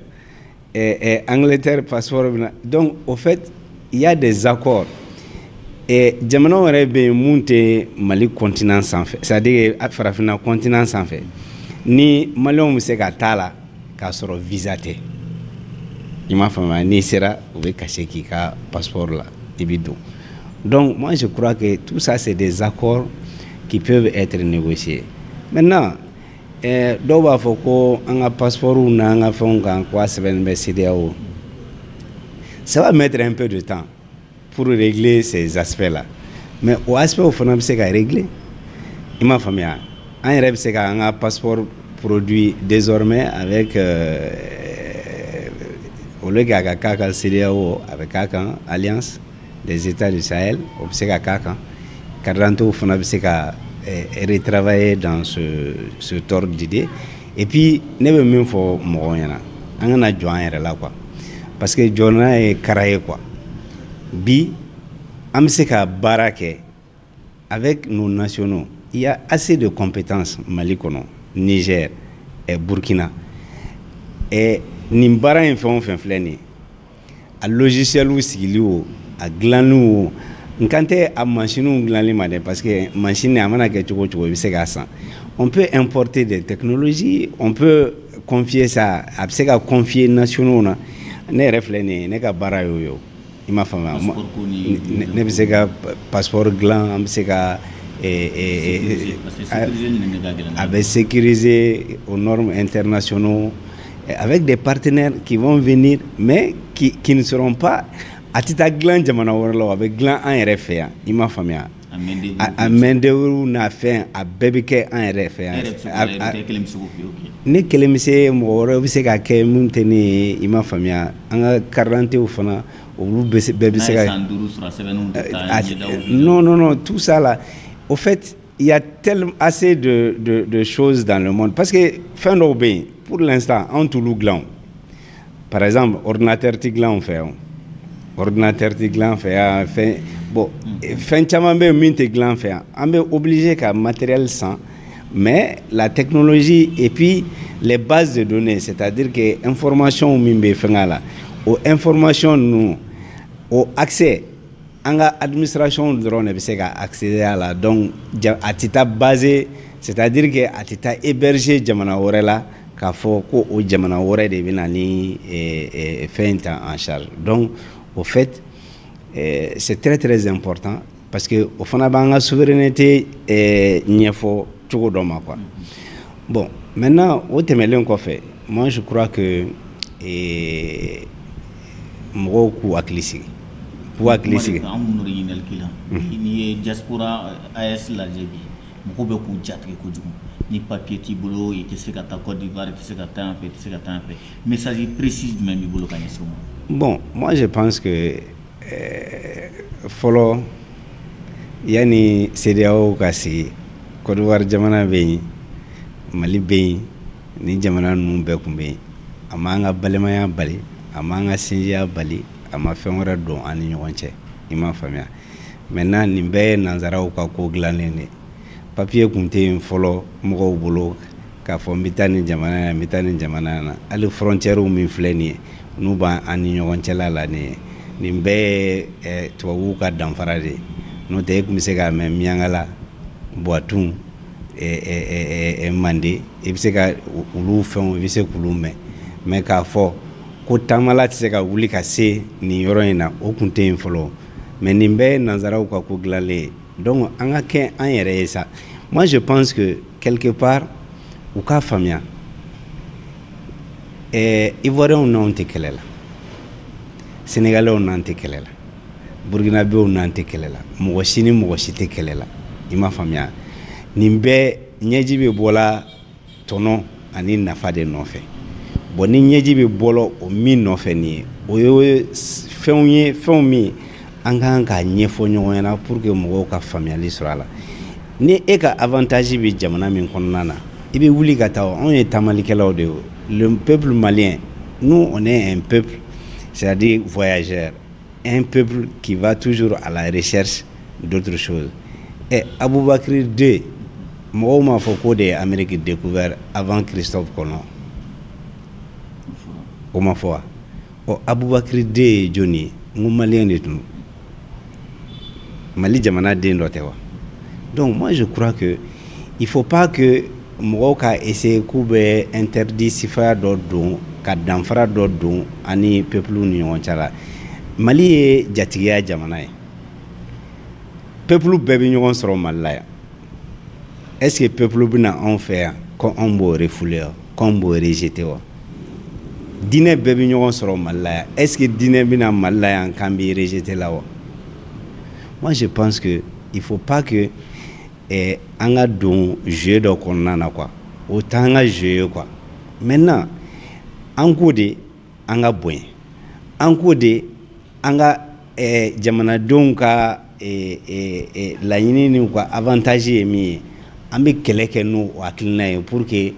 Angleterre passeport bɛ na donc au fait il y a des accords jamanaw yɛrɛ bɛ yen mun tɛ Mali continent sanfɛ c'est-à-dire farafinna continent sanfɛ ni maliyɛnw bɛ se ka taa la k'a sɔrɔ visa tɛ i m'a faamuya n'i sera u bɛ kase k'i ka passeport la i bɛ don donc moi je crois que tout ça c'est des accords qui peuvent être négociés maintenant dɔw b'a fɔ ko an ka passeportw n'an ka fɛnw kan ko a sɛbɛnnen bɛ CEDEAO ça va mettre un peu de temps pour régler ces aspects là mais o aspect fana bɛ se ka régler i m'a faamuya an yɛrɛ bɛ se ka an ka passeport produit désormais avec au lieu k'a ka k'a kan CEDEAO a bɛ k'a kan Alliance des États du Sahel o bɛ se ka k'a kan carte d'identité fana bɛ se ka retravailler dans ce ordre d'idée et puis ne bɛ min fɔ mɔgɔw ɲɛna an kana jɔ an yɛrɛ la quoi parce que jɔna ye kara ye quoi bi an bɛ se ka baara kɛ avec nos nationaux il y a assez de compétences Mali kɔnɔ Niger et Burkina et nin baara in fɛn o fɛn filɛ nin ye a logiciel sigili o a dilanni o n kan tɛ a machines dilanli ma dɛ parce que machine a mana kɛ cogo o cogo i bɛ se k'a san on peut importer des technologies on peut confier ça a bɛ se ka confier nationaux na ne yɛrɛ filɛ nin ye ne ka baara y'o ye i m'a faamuya ne bɛ se ka passeport dilan an bɛ se ka a bɛ sécuriser aux normes internationaux avec des partenaires qui vont venir mais qui ne seront pas a tɛ taa dilan jamana wɛrɛ la a bɛ dilan an yɛrɛ fɛ yan i m'a faamuya a main d'œuvre n'a fɛn a bɛɛ bɛ kɛ an yɛrɛ fɛ yan ne kelen bɛ se mɔgɔ wɛrɛ bɛ se ka kɛ mun tɛ ne ye i m'a faamuya an ka carte d'identité fana olu bɛɛ bɛ se ka non tout ça là au fait il y a tellement assez de choses dans le monde parce que fɛn dɔw bɛ yen pour l'instant an t'olu dilan par exemple ordinateur tɛ dilan fɛ yan ordinateur tɛ dilan fɛ yan bon fɛn caman bɛ yen min tɛ dilan fɛ yan an bɛ obligé ka matériel san mais la technologie et puis les bases de données c'est-à-dire que information min bɛ fɛngɛ la o information ninnu o accès an ka administration dɔrɔn de bɛ se ka accéder à la donc a tɛ taa basé c'est-à-dire que a tɛ taa héberger jamana wɛrɛ la k'a fɔ ko o jamana wɛrɛ de bɛ na ni fɛn in ta en charge donc au fait c'est très très important parce que au fana b'an ka souveraineté ɲɛfɔ cogo dɔ ma quoi bon maintenant o tɛmɛlen kɔfɛ moi je crois que mɔgɔw k'u hakili sigi k'u hakili sigi an minnu de ɲininkali k'i la n'i ye diaspora AES lajɛ bi mɔgɔw bɛ k'u jatigɛ kojugu ni papier t'i bolo i tɛ se ka taa Côte d'Ivoire i tɛ se ka taa yan fɛ i tɛ se ka taa yan fɛ message précis jumɛn b'i bolo ka ɲɛsin o ma. Bon, moi je pense que fɔlɔ yani CEDEAO ka sigi Côte d'Ivoire jamana bɛ yen Mali bɛ yen ni jamana ninnu bɛɛ tun bɛ yen a ma an ka balimaya bali a ma an ka sinjiya bali a ma fɛn wɛrɛ don an ni ɲɔgɔn cɛ i m'a faamuya maintenant nin bɛɛ ye nanzaraw ka ko dilannen de papier tun tɛ yen fɔlɔ mɔgɔw bolo k'a fɔ n bɛ taa nin jamana na n bɛ taa nin jamana na hali frontière min filɛ nin ye n'u b'an ni ɲɔgɔn cɛla la nin bɛɛ ye tubabuw ka danfara de ye n'o tɛ e tun bɛ se k'a mɛn Miɲankala Buwatun Mande i bɛ se ka olu fɛnw i bɛ se k'olu mɛn mais k'a fɔ ko taamala tɛ se ka wuli ka se nin yɔrɔ in na o tun tɛ yen fɔlɔ mais nin bɛɛ ye nanzaraw ka ko dilanlen ye donc an ka kɛ an yɛrɛ ye sa moi je pense que quelque part u k'a faamuya Ivoiriens n'anw tɛ kɛlɛ la Sénégalais n'an tɛ kɛlɛ la Burkinabés n'an tɛ kɛlɛ la mɔgɔ si ni mɔgɔ si tɛ kɛlɛ la i m'a faamuya nin bɛɛ ɲɛji bɛ bɔla tɔnɔ ani nafa de nɔfɛ bon ni ɲɛji bɛ bɔla o min nɔfɛ nin ye o ye fɛnw ye fɛnw min an kan k'a ɲɛfɔ ɲɔgɔn ɲɛna pour que mɔgɔw ka faamuyali sɔrɔ a la ni e ka avantage bɛ jamana min kɔnɔna na i bɛ wuli ka taa anw ye taamalikɛlaw de ye le peuple malien nous on est un peuple c'est-à-dire voyageur un peuple qui va toujours à la recherche d'autres choses et Aboubakry II mɔgɔw m'a fɔ k'o de ye Amérique découvert avant Christophe Colomb o ma fɔ wa ɔ Aboubakry II ye jɔnni ye n ko malien de tun Mali jamana den dɔ tɛ wa donc moi je crois que il faut pas que mɔgɔw ka essayer k'u bɛ interdit sifaya dɔ don ka danfara dɔ don ani peuple ni ɲɔgɔn cɛ la. Mali ye jatigiya jamana ye. Peuple bɛɛ bɛ ɲɔgɔn sɔrɔ Mali la yan. Est-ce que peuple bɛna anw fɛ yan ko anw b'o refouler wa, k'anw b'o rejeter wa? Diinɛ bɛɛ bɛ ɲɔgɔn sɔrɔ Mali la yan. Est-ce que diinɛ bɛna Mali la yan k'an bɛ rejeter la wa? Moi je pense que il faut pas que an ka don jeu dɔ kɔnɔna na quoi. O t'an ka jeu ye quoi. Maintenant an ko de an ka bonya. An ko de an ka jamanadenw ka laɲini ni ka avantage ye min ye. An bɛ kɛlɛ kɛ n'o hakilina ye pour que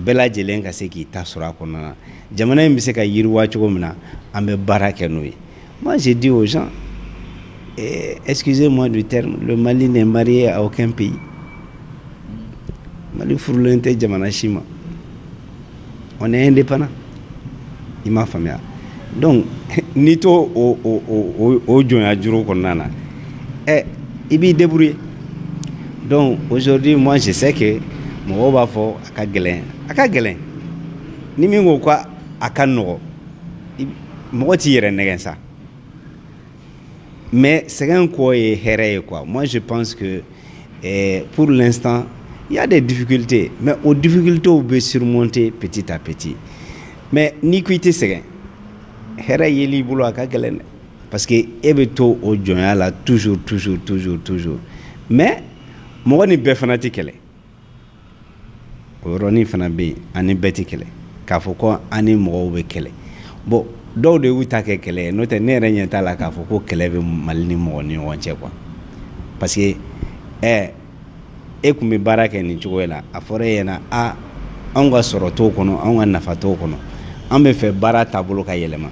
bɛɛ lajɛlen ka se k'i ta sɔrɔ a kɔnɔna na. Jamana in bɛ se ka yiriwa cogo min na an bɛ baara kɛ n'o ye. Moi je dis aux gens, excusez-moi du terme, le Mali n'est marié à aucun pays. Mali furulen tɛ jamana si ma. On est indépendant. I m'a faamuya. Donc n'i to o jɔnya juru kɔnɔna na, i b'i débrouiller. Donc aujourd'hui moi je sais que mɔgɔw b'a fɔ a ka gɛlɛn. Ni min ko a ka nɔgɔ, mɔgɔ t'i yɛrɛ nɛgɛn sa. Mais sɛgɛn kɔ ye hɛrɛ ye quoi. Moi je pense que pour l'instant il y a des difficultés, mais aux difficultés on peut surmonter petit à petit. Mais ni ko i tɛ sɛgɛn, hɛrɛ yeli bolo a ka gɛlɛn dɛ. Parce que e bɛ to o jɔnya la toujours. Mais mɔgɔ ni bɛɛ fana tɛ kɛlɛ. O yɔrɔnin fana bɛ yen, ani bɛɛ tɛ kɛlɛ. K'a fɔ ko ani mɔgɔw bɛ kɛlɛ. Bon dɔw de y'u ta kɛ kɛlɛ ye, n'o tɛ ne yɛrɛ ɲɛ t'a la k'a fɔ ko kɛlɛ bɛ Mali ni mɔgɔ ni ɲɔgɔn cɛ quoi. Parce que e kun bɛ baara kɛ nin cogo la, a fɔra e ɲɛna anw ka sɔrɔ t'o kɔnɔ, anw ka nafa t'o kɔnɔ, an bɛ fɛ baara taabolo ka yɛlɛma.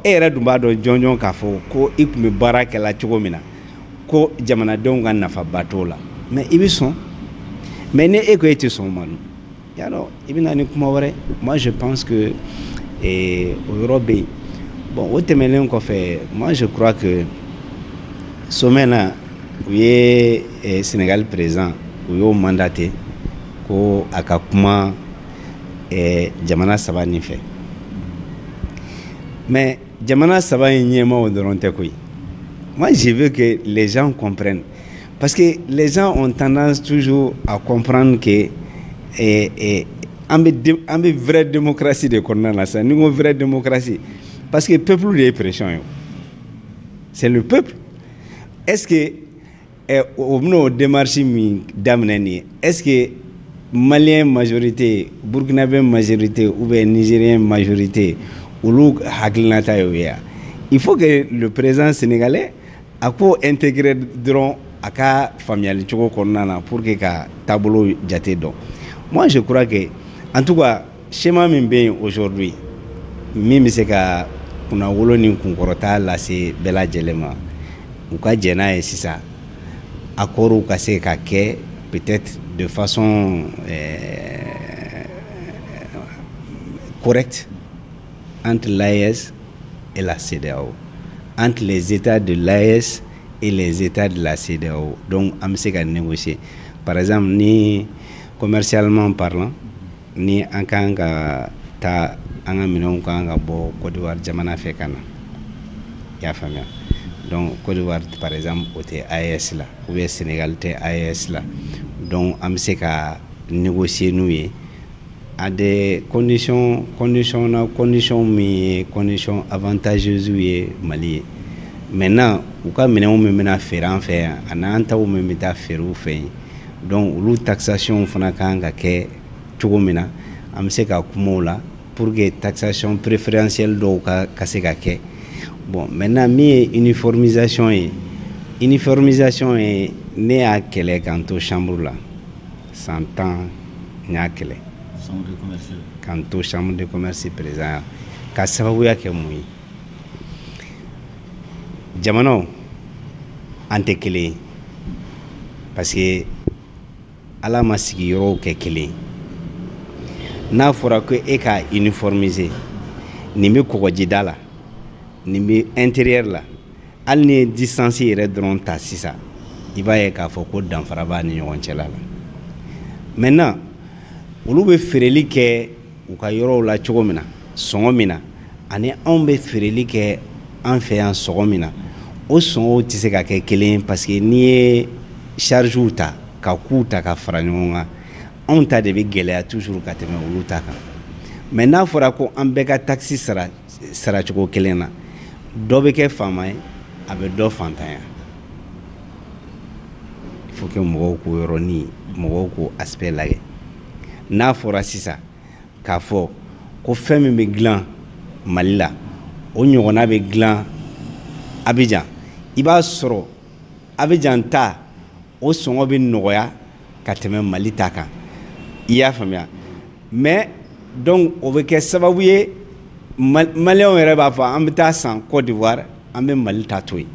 E yɛrɛ dun b'a dɔn jɔnjɔn k'a fɔ ko i kun bɛ baara kɛla cogo min na, ko jamanadenw ka nafaba t'o la. Mais i bɛ sɔn. Mais ni e ko e tɛ sɔn o ma dun, yalɔ i bɛ na ni kuma wɛrɛ. Moi je pense que o yɔrɔ bɛ yen. Bon o tɛmɛnen kɔfɛ, moi je crois que sommet na u ye Sénégal président u y'o mandaté ko a ka kuma jamana saba nin fɛ. Mais jamana saba in ɲɛmaaw dɔrɔn tɛ koyi. Moi je veux que les gens comprennent. Parce que les gens ont tendance toujours à comprendre que an bɛ vraie démocratie de kɔnɔna na sa. Ni ko vraie démocratie, parce que peuple de ye pression ye. C'est le peuple. Est-ce que o bɛna o démarche min daminɛ nin ye, est-ce que Malien majorité, Burkinabé majorité ou bien Nigérien majorité olu hakilinata y'o ye wa? Il faut que le président sénégalais a ko intégrer dɔrɔn a ka faamuyali cogo kɔnɔna na pour que ka taabolo jate dɔn. Moi je crois que en tout cas schéma min bɛ yen aujourd'hui min bɛ se ka kunnawolo ni kunkɔrɔta lase bɛɛ lajɛlen ma, u ka jɛ n'a ye sisan accord ka se ka kɛ peut-être de façon correcte entre l'AES et la CEDEAO, entre les États de l'AES et les États de la CEDEAO. Donc on se ka négocier. Par exemple ni commercialement parlant, ni an kan ka ta an ka minɛnw kan ka bɔ Côte d'Ivoire jamana fɛ ka na. I y'a faamuya. Donc Côte d'Ivoire par exemple o tɛ AES la, ou bien Sénégal tɛ AES la. Donc an bɛ se ka négocier n'u ye à des conditions min ye conditions avantageuses ye Mali ye. Maintenant u ka minɛnw min bɛna feere an fɛ yan a n'an taw min bɛ taa feere u fɛ yen. Donc olu taxation fana kan ka kɛ cogo min na an bɛ se ka kuma o la pour que taxation préférentielle dɔw ka se ka kɛ. Bon maintenant min ye uniformisation ye, ne y'a kɛlɛ k'an to chambre la 100 ans n y'a kɛlɛ k'an to chambre de commerce président ka sababuya kɛ mun ye, jamanaw an tɛ kelen ye parce que Ala ma sigiyɔrɔw kɛ kelen. N'a fɔra ko e ka uniformiser nin bɛ kɔgɔjida la, nin bɛ intérieur la, hali ni ye distance yɛrɛ dɔrɔn ta sisan i b'a ye k'a fɔ ko danfara b'a ni ɲɔgɔn cɛla la. Maintenant olu bɛ feereli kɛ u ka yɔrɔw la cogo min na sɔngɔ min na ani anw bɛ feereli kɛ an fɛ yan sɔngɔ min na o sɔngɔw tɛ se ka kɛ kelen parce que n'i ye chargew ta ka coût ta ka fara ɲɔgɔn kan anw ta de bɛ gɛlɛya toujours ka tɛmɛ olu ta kan mais n'a fɔra ko an bɛɛ ka taxe sara cogo kelen na dɔ bɛ kɛ faama ye a bɛ dɔ fantanya il faut que mɔgɔw k'o yɔrɔnin mɔgɔw k'o aspect lajɛ n'a fɔra sisan k'a fɔ ko fɛn min bɛ dilan Mali la o ɲɔgɔnna bɛ dilan Abidjan i b'a sɔrɔ Abidjan ta o sɔngɔ bɛ nɔgɔya ka tɛmɛ Mali ta kan i y'a faamuya mais donc o bɛ kɛ sababu ye Maliyɛnw yɛrɛ b'a fɔ an bɛ taa san Côte d'Ivoire an bɛ Mali ta to yen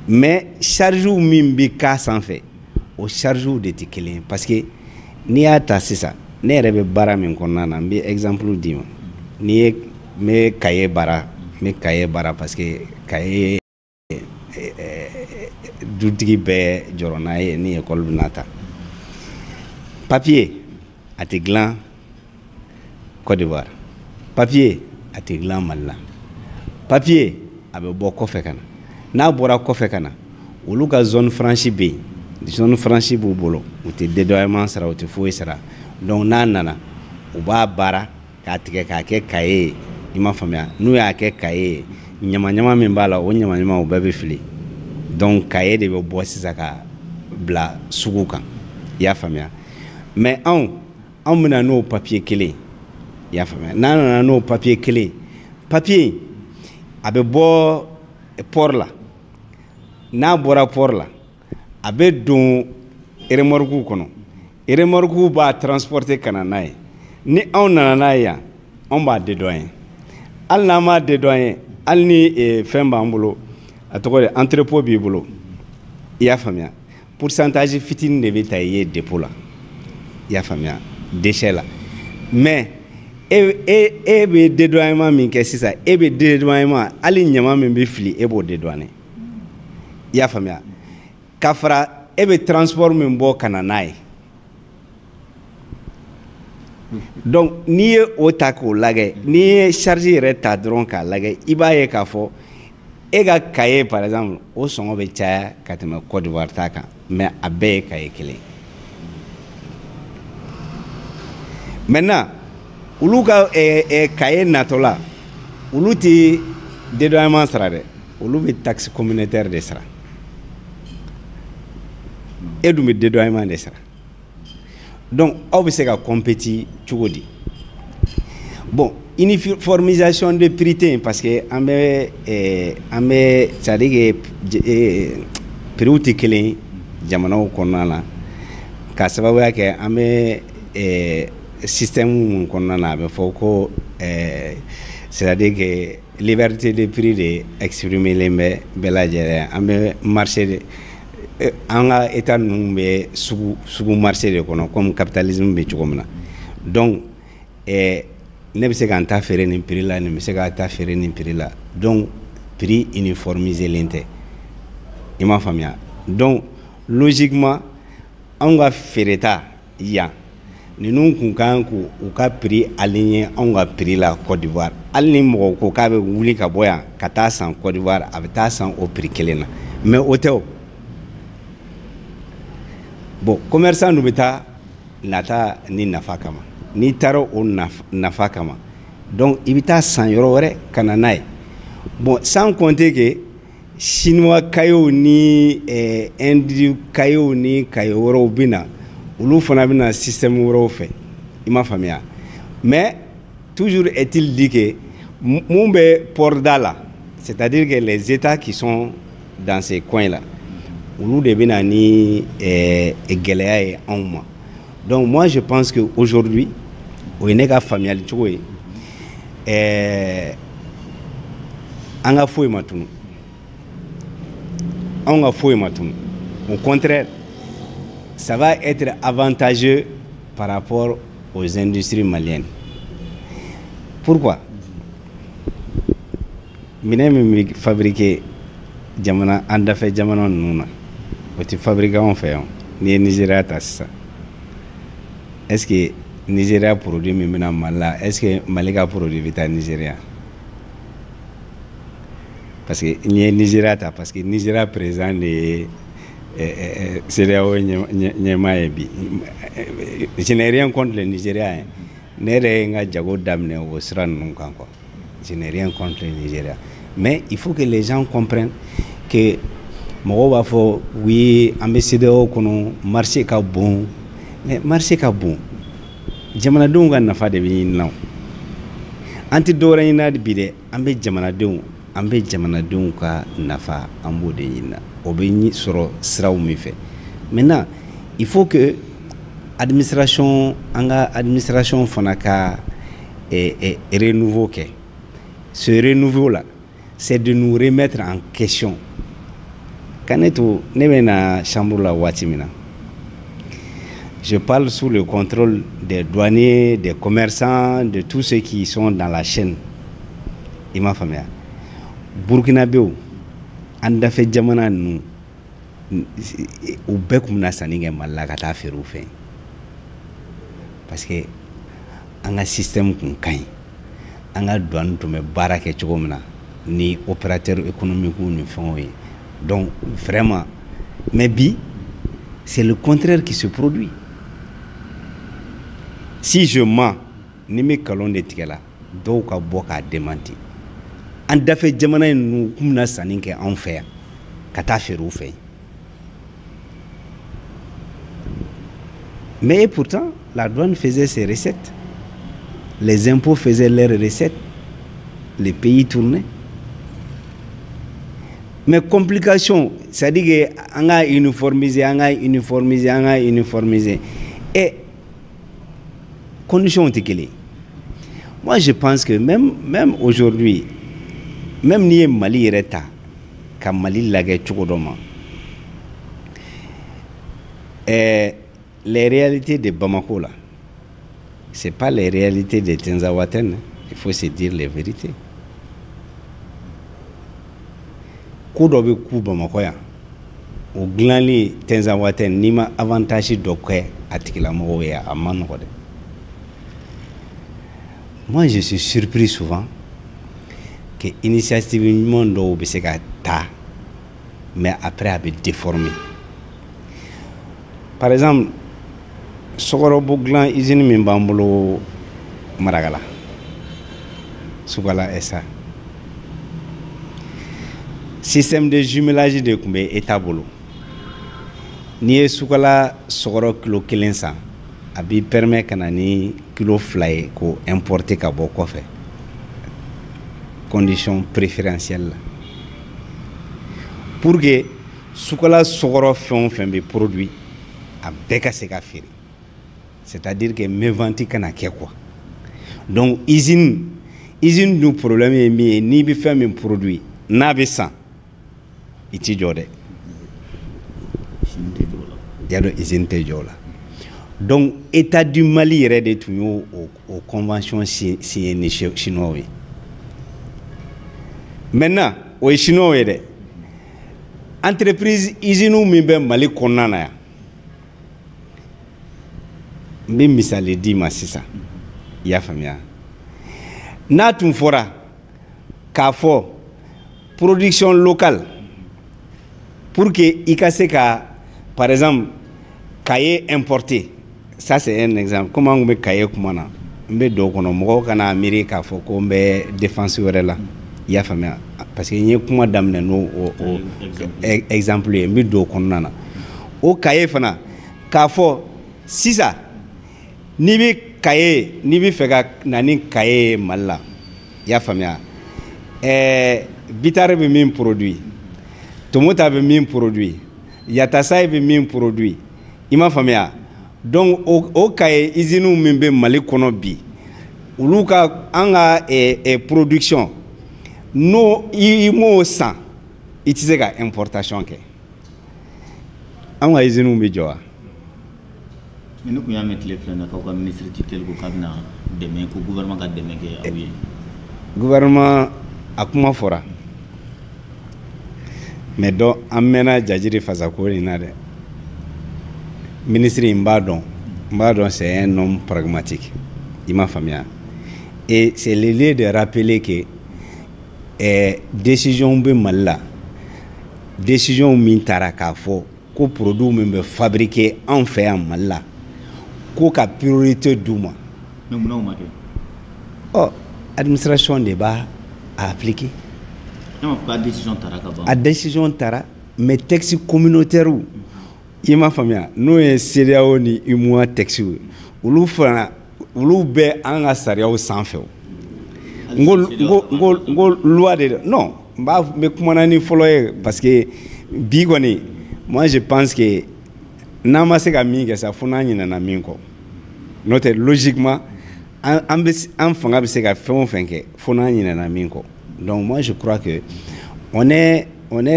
mais chargew min bɛ k'a sanfɛ o chargew de tɛ kelen ye parce que n'i y'a ta sisan ne yɛrɛ bɛ baara min kɔnɔna na n bɛ exemple d'i ma n'i ye n bɛ cahier baara parce que cahier dutigi bɛɛ jɔrɔ n'a ye ni école bɛna ta papier a tɛ dilan Côte d'Ivoire papier a tɛ dilan Mali la papier a bɛ bɔ kɔfɛ ka na n'a bɔra kɔfɛ ka na olu ka zone franche bɛ yen zone franche b'u bolo u tɛ dédommagement sara u tɛ foyi sara donc n'a nana u b'a baara k'a tigɛ k'a kɛ cahier ye i m'a faamuya n'u y'a kɛ cahier ye ɲama min b'a la o ɲama o bɛɛ bɛ fili donc cahier de bɛ bɔ sisan ka bila sugu kan i y'a faamuya mais anw bɛna n'o papier kelen i y'a faamuya n'an nana n'o papier kelen papier a bɛ bɔ port la n'a bɔra port la a bɛ don remorque kɔnɔ remorque b'a transporter ka na n'a ye ni anw nana n'a ye yan anw b'a dédouaner hali n'an m'a dédouaner hali ni fɛn b'an bolo a tɔgɔ de entrepôt b'i bolo i y'a faamuya pourcentage fitinin de bɛ ta i ye dépôt la i y'a faamuya déchet la mais e bɛ dédouanement min kɛ sisan e bɛ dédouanement hali ɲama min bɛ fili e b'o dédouaner i y'a faamuya ka fara e bɛ transport min bɔ ka na n'a ye donc n'i ye o ta k'o lajɛ n'i ye charge yɛrɛ ta dɔrɔn k'a lajɛ i b'a ye k'a fɔ e ka cahier par exemple o sɔngɔ bɛ caya ka tɛmɛ Côte d'Ivoire ta kan mais a bɛɛ ye cahier kelen maintenant olu ka cahier natɔla olu tɛ dédouanement sara dɛ olu bɛ taxe communautaire de sara e dun bɛ dédouanement de sara donc aw bɛ se ka compétit cogo di bon uniformisation de prix tɛ yen parce que an bɛ c'est à dire que prix tɛ kelen ye jamanaw kɔnɔna na ka sababuya kɛ an bɛ système mun kɔnɔna na a bɛ fɔ ko c'est à dire que liberté de prix de exprimer len bɛ bɛɛ lajɛlen an bɛ marché de an ka état ninnu bɛ sugu marché de kɔnɔ comme capitalisme bɛ cogo min na donc ne bɛ se ka n ta feere nin prix la nin bɛ se ka ta feere nin prix la donc prix uniformisé len tɛ i m'a faamuya donc logiquement anw ka feereta yan ninnu kun kan k'u ka prix aligné anw ka prix la Côte d'Ivoire hali ni mɔgɔ ko k'a bɛ wuli ka bɔ yan ka taa san Côte d'Ivoire a bɛ taa san o prix kelen na mais o tɛ o bon commerçant nu bɛ taa nata ni nafa kama n'i taara o nafa kama donc i bɛ taa san yɔrɔ wɛrɛ ka na n'a ye bon sans compter que chinois cahiers ni indi cahiers ni cahier wɛrɛw bɛ na olu fana bɛ na système wɛrɛw fɛ i m'a faamuya mais toujours est-il dit que mun bɛ porda la c'est-à-dire que les États qui sont dans ces coins là olu de bɛ na ni gɛlɛya ye anw ma donc moi je pense que aujourd'hui o ye ne ka faamuyali cogo ye an ka foyi ma tunu anw ka foyi ma tunu au contraire ça va être avantageux par rapport aux industries maliennes pourquoi minɛn min bɛ fabriquer jamana an dafɛ jamana ninnu na o tɛ fabriquer anw fɛ yan n'i ye Nigéria ta sisan est-ce que Nigeria produit min bɛna Mali la est-ce que Mali ka produit bɛ taa Nigeria? Parce que n'i ye Nigeria ta parce que Nigeria président de ye CEDEAO ɲɛmaa ye bi. Je n'ai rien contre le Nigeria. Ne yɛrɛ ye n ka jago daminɛ o sira ninnu kan quoi. Je n'ai rien contre le Nigeria. Mais il faut que les gens comprennent que mɔgɔw b'a fɔ oui an bɛ CEDEAO kɔnɔ marché ka bon mais marché ka bon jamanadenw ka nafa de bɛ ɲini na an tɛ dɔwɛrɛ ɲini na bi dɛ an bɛ jamanadenw ka nafa an b'o de ɲini na o bɛ sɔrɔ siraw min fɛ maintenant il faut que administration an ka administration fana ka renouveau kɛ ce renouveau là c'est de nous remettre en question. Quand ne bɛ na chambre la waati min na je parle sous le contrôle des douaniers, des commerçants, de tous ceux qui sont dans la chaîne. I m'a faamuya. Burkinabéw an dafɛ jamana ninnu u bɛɛ tun bɛna sanni kɛ Mali la ka taa feere u fɛ parce que an ka système tun ka ɲi an ka douane tun bɛ baara kɛ cogo min na ni opérateur économique ni fɛnw ye donc vraiment mais bi c'est le contraire qui se produit. Si je mens ni me kalon de tigɛ la dɔw ka bɔ k'a démenti an dafɛ jamana ninnu kun bɛna sanni kɛ anw fɛ yan ka taa feere u fɛ. Mais pourtant la douane faisait ses recettes, les impôts faisaient leurs recettes, les pays tournaient. Mais complication, c'est-à-dire qu'on a uniformisé, et conditions ont. Moi, je pense que même aujourd'hui, même si Mali est là, quand Mali l'a gagné, les réalités de Bamako là, c'est pas les réalités de Tinzaouaten. Il faut se dire les vérités. Ko dɔ bɛ ku Bamakɔ yan o dilanli Tinzaouaten n'i ma avantage dɔ kɛ a tigilamɔgɔw ye a ma nɔgɔ dɛ. Moi je suis surpris souvent que initiative ɲuman dɔw bɛ se ka ta mais après a bɛ déformer. Par exemple sɔgɔrɔbo dilan usine min b'an bolo Marakala Sugala SA. Système de jumelage de tun bɛ État bolo n'i ye sukala sɔgɔrɔ kilo 1 san a b'i permet ka na ni kilo 2 ye k'o importer ka bɔ kɔfɛ condition préférentielle la pour que sukala sɔgɔrɔ fɛn o fɛn bɛ produit a bɛɛ ka se ka feere c'est-à-dire que mévente kana kɛ quoi. Donc usine du problème ye min ye n'i bɛ fɛn min produit n'a bɛ san i t'i jɔ dɛ. Ya dɔn usine tɛ jɔ la. Donc État du Mali yɛrɛ de tun y'o convention signé ni chinois ye. Maintenant o ye chinois ye dɛ. Entreprise usine min bɛ Mali kɔnɔna na yan n bɛ misali d'i ma sisan i y'a faamuya n'a tun fɔra k'a fɔ production locale pour que i ka se ka par exemple cahier importé, ça c'est un exemple. Comment on met cahier kuma na n bɛ dɔw kɔnɔ mɔgɔw kana miiri k'a fɔ ko n bɛ défense wɛrɛ la i y'a faamuya parce que n ye kuma daminɛ n'o exemple ye n bɛ dɔw kɔnɔna na o cahier fana k'a fɔ sisan n'i bɛ fɛ ka na ni cahier ye Mali la i y'a faamuya Bitare bɛ min produit Tomota bɛ min produit Yatasai bɛ min produit i m'a faamuya donc o cahier usine min bɛ Mali kɔnɔ bi olu ka an ka production n'o i m'o san i tɛ se ka importation kɛ an ka usine bɛ jɔ wa. Mais nous avons mis les fleurs dans le ministre tutelle ko kabina dɛmɛ ko gouvernement ka dɛmɛ kɛ aw ye. Gouvernement a kuma fɔra mais dɔ an mɛnna Jajiri Fasako in na dɛ ministre in b'a dɔn Mbadon, c'est un homme pragmatique. Il m'a famille. Et c'est le lieu de rappeler que décision be mal décision min tara k'a fɔ ko produit min bɛ fabriquer en fait en Mali la ko ka priorité d'u ma. Mais munna o ma kɛ? Oh, administration de b'a appliquer. Ne m'a fɔ ka décision tara ka ban. A décision tara mais texte communautaire i m'a faamuya n'o ye CEDEAO ni UMOA texte olu fana olu bɛɛ an ka sariyaw sanfɛ. Ngo loi de non mais kumana ni fɔlɔ ye parce que bi kɔni moi je pense que n'an ma se ka min kɛ sa fo n'an ɲinɛna min kɔ n'o tɛ logiquement an fanga bɛ se ka fɛn o fɛn kɛ fo n'an ɲinɛna min kɔ. Donc moi je crois que on est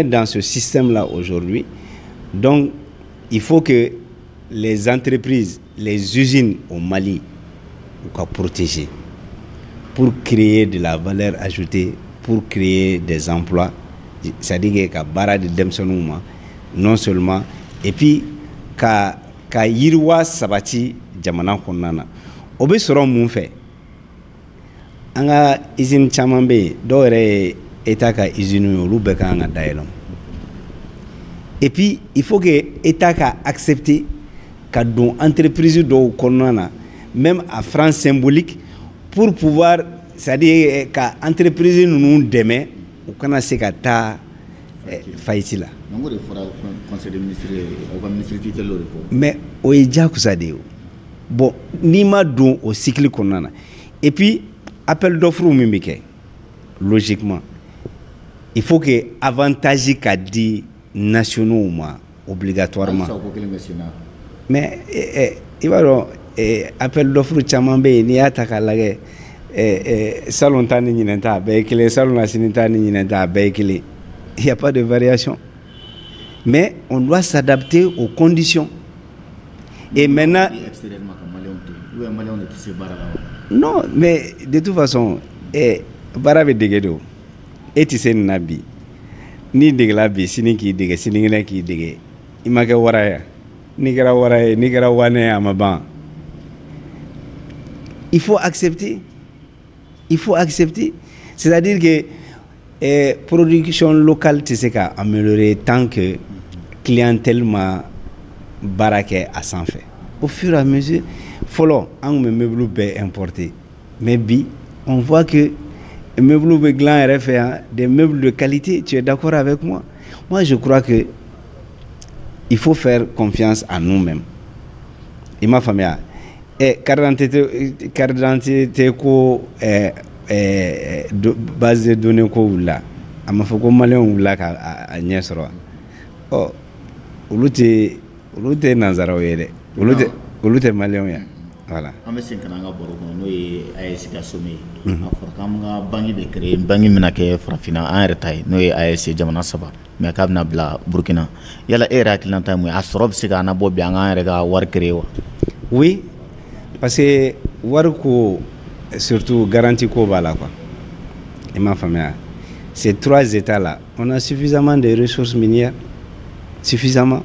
dans ce système là aujourd'hui. Donc il faut que les entreprises, les usines au Mali soient protégées pour créer de la valeur ajoutée, pour créer des emplois, c'est-à-dire que bara de demsonuma non seulement et puis ka yirwa sabati jamana konnana obe soro mun fait anga usine chaman be do re état ka usine olu be ka nga daelom. Et puis il faut que état ka accepter ka don entreprise do konnana même à franc symbolique pour pouvoir, c'est-à-dire ka entreprise nous demain ou kana se ka ta faillite la. Mais o ye jakusa de. Bon, ni ma don au cycle konnana. Et puis appel d'offre min be kɛ logiquement il faut que avantage ka di nationaux ma obligatoirement. Mais il va donc appel d'offre caman be yen n'i y'a ta k'a lajɛ salon ta ni ɲinɛ ta a bɛɛ ye kelen salon na sini ta ni ɲinɛ ta a bɛɛ ye kelen. Il n'y a pas de variation. Mais on doit s'adapter aux conditions. Et maintenant... Non, mais de toute façon, bara bɛ dege do. E ti se nin na bi. N'i degela bi sini k'i dege sinikɛnɛ k'i dege i ma kɛ wara ye. N'i kɛra wara ye n'i kɛra wane ye a ma ban. Il faut accepter. Il faut accepter. C'est-à-dire que production locale tɛ se ka améliorer tant que clientèle ma baara kɛ a sanfɛ. Au fur et à mesure, fɔlɔ an kun bɛ meuble bɛɛ importer. Mais bi, on voit que meuble bɛ dilan yɛrɛ fɛ yan, des meubles de qualité. Tu es d'accord avec moi? Moi, je crois que il faut faire confiance à nous-mêmes. I m'a faamuya. Carte d'identité ko base de données ko wula. A ma fɔ ko maliyɛnw wula ka a ɲɛ sɔrɔ. Ɔ olu tɛ nanzaraw ye dɛ. Olu tɛ maliyɛnw ye. Voilà. An bɛ segin ka na an ka baro kɔnɔ n'o ye AES ka sommet ye. A fɔra k'an ka banque de créer banque min na kɛ farafinna an yɛrɛ ta ye n'o ye AES jamana saba mais k'a bɛna bila Burkina. Yala e yɛrɛ hakilina ta ye mun ye? A sɔrɔ bɛ se ka anabɔ bi an k'an yɛrɛ ka wari créer wa? Oui, parce que wari ko surtout garantie ko b'a la quoi. I m'a faamuya. Ces trois états là, on a suffisamment de ressources minières, suffisamment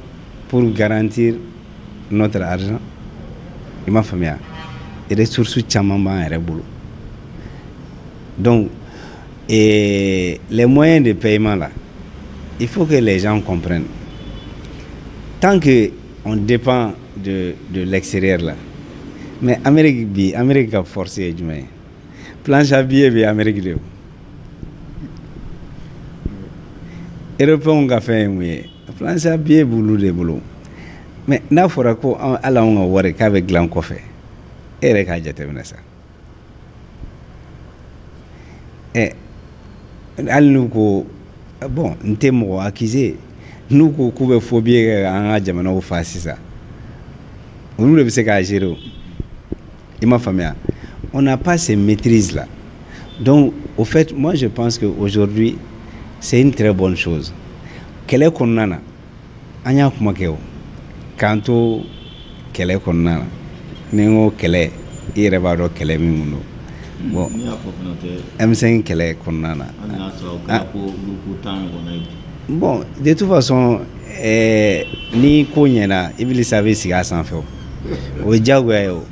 pour garantir notre argent. I m'a faamuya. Et ressources caman b'an yɛrɛ bolo. Donc les moyens de paiement là, il faut que les gens comprennent. Tant que on dépend de l'extérieur là, mais Amérique a forcé du moins. Planche à billets bi Amérique de. Européens ka fɛn mun ye planche à billets bulu de bolo. Mais n'a fɔra ko ala anw ka wari k'a bɛ dilan kɔfɛ e yɛrɛ k'a jateminɛ sa. Hali n'u ko bon n tɛ mɔgɔ accusé n'u ko k'u bɛ faux billet kɛ an ka jamanaw fa sisan olu de bɛ se k'a gérer o. I m'a faamuya. On n'a pas ces maîtrises là. Donc au fait moi je pense que aujourd'hui c'est une très bonne chose. Kɛlɛ kɔnɔna na an y'a kuma kɛ o. K'an to kɛlɛ kɔnɔna na ni n ko kɛlɛ i yɛrɛ b'a dɔn kɛlɛ min don. Bon M5 kɛlɛ kɔnɔna na. Bon de toute façon ni ko ɲɛna Ibilisa bɛ sigi a sanfɛ o. o ye diyagoya ye o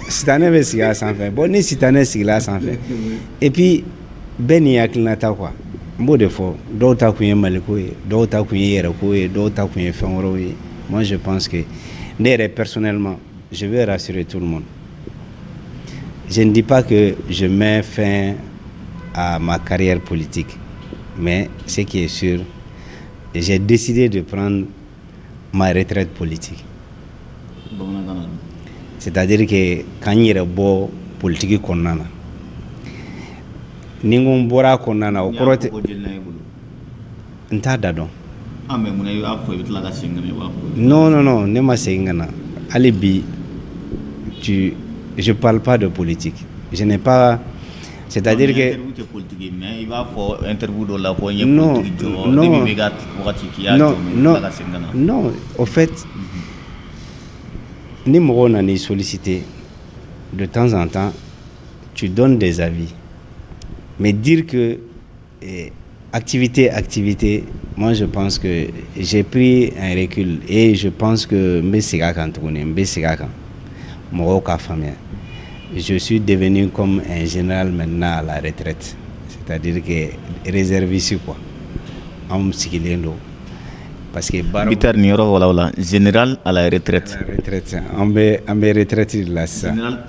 sitanɛ bɛ sigi a sanfɛ bon ni sitanɛ sigila a sanfɛ et puis bɛɛ n'i hakilinata quoi n b'o de fɔ dɔw ta kun ye maliko ye dɔw ta kun ye yɛrɛko ye dɔw ta kun ye fɛn wɛrɛw ye moi je pense que ne yɛrɛ personnellement je vais rassurer tout le monde. Je ne dis pas que je mets fin à ma carrière politique, mais ce qui est sûr, j'ai décidé de prendre ma retraite politique. C'est-à-dire que quand il y a une politique, ni ko n bɔra a kɔnɔna na o kɔrɔ tɛ n t'a da dɔn. Non non non ne ma segin ka na hali bi je parle pas de politique. Je n'ai pas, c'est-à-dire que non, au fait, ni mɔgɔw nan'i solliciter de temps en temps, tu donnes des avis, mais dire que activité, moi je pense que j'ai pris un recul et je pense que n bɛ segin a kan tuguni n bɛ segin a kan mɔgɔw k'a faamuya. Je suis devenu comme un général maintenant à la retraite, c'est-à-dire que réserviste quoi. Anw sigilen don parce que Bitar ni yɔrɔ wala général à la retraite. À la retraite an bɛ retraite de la sisan. Général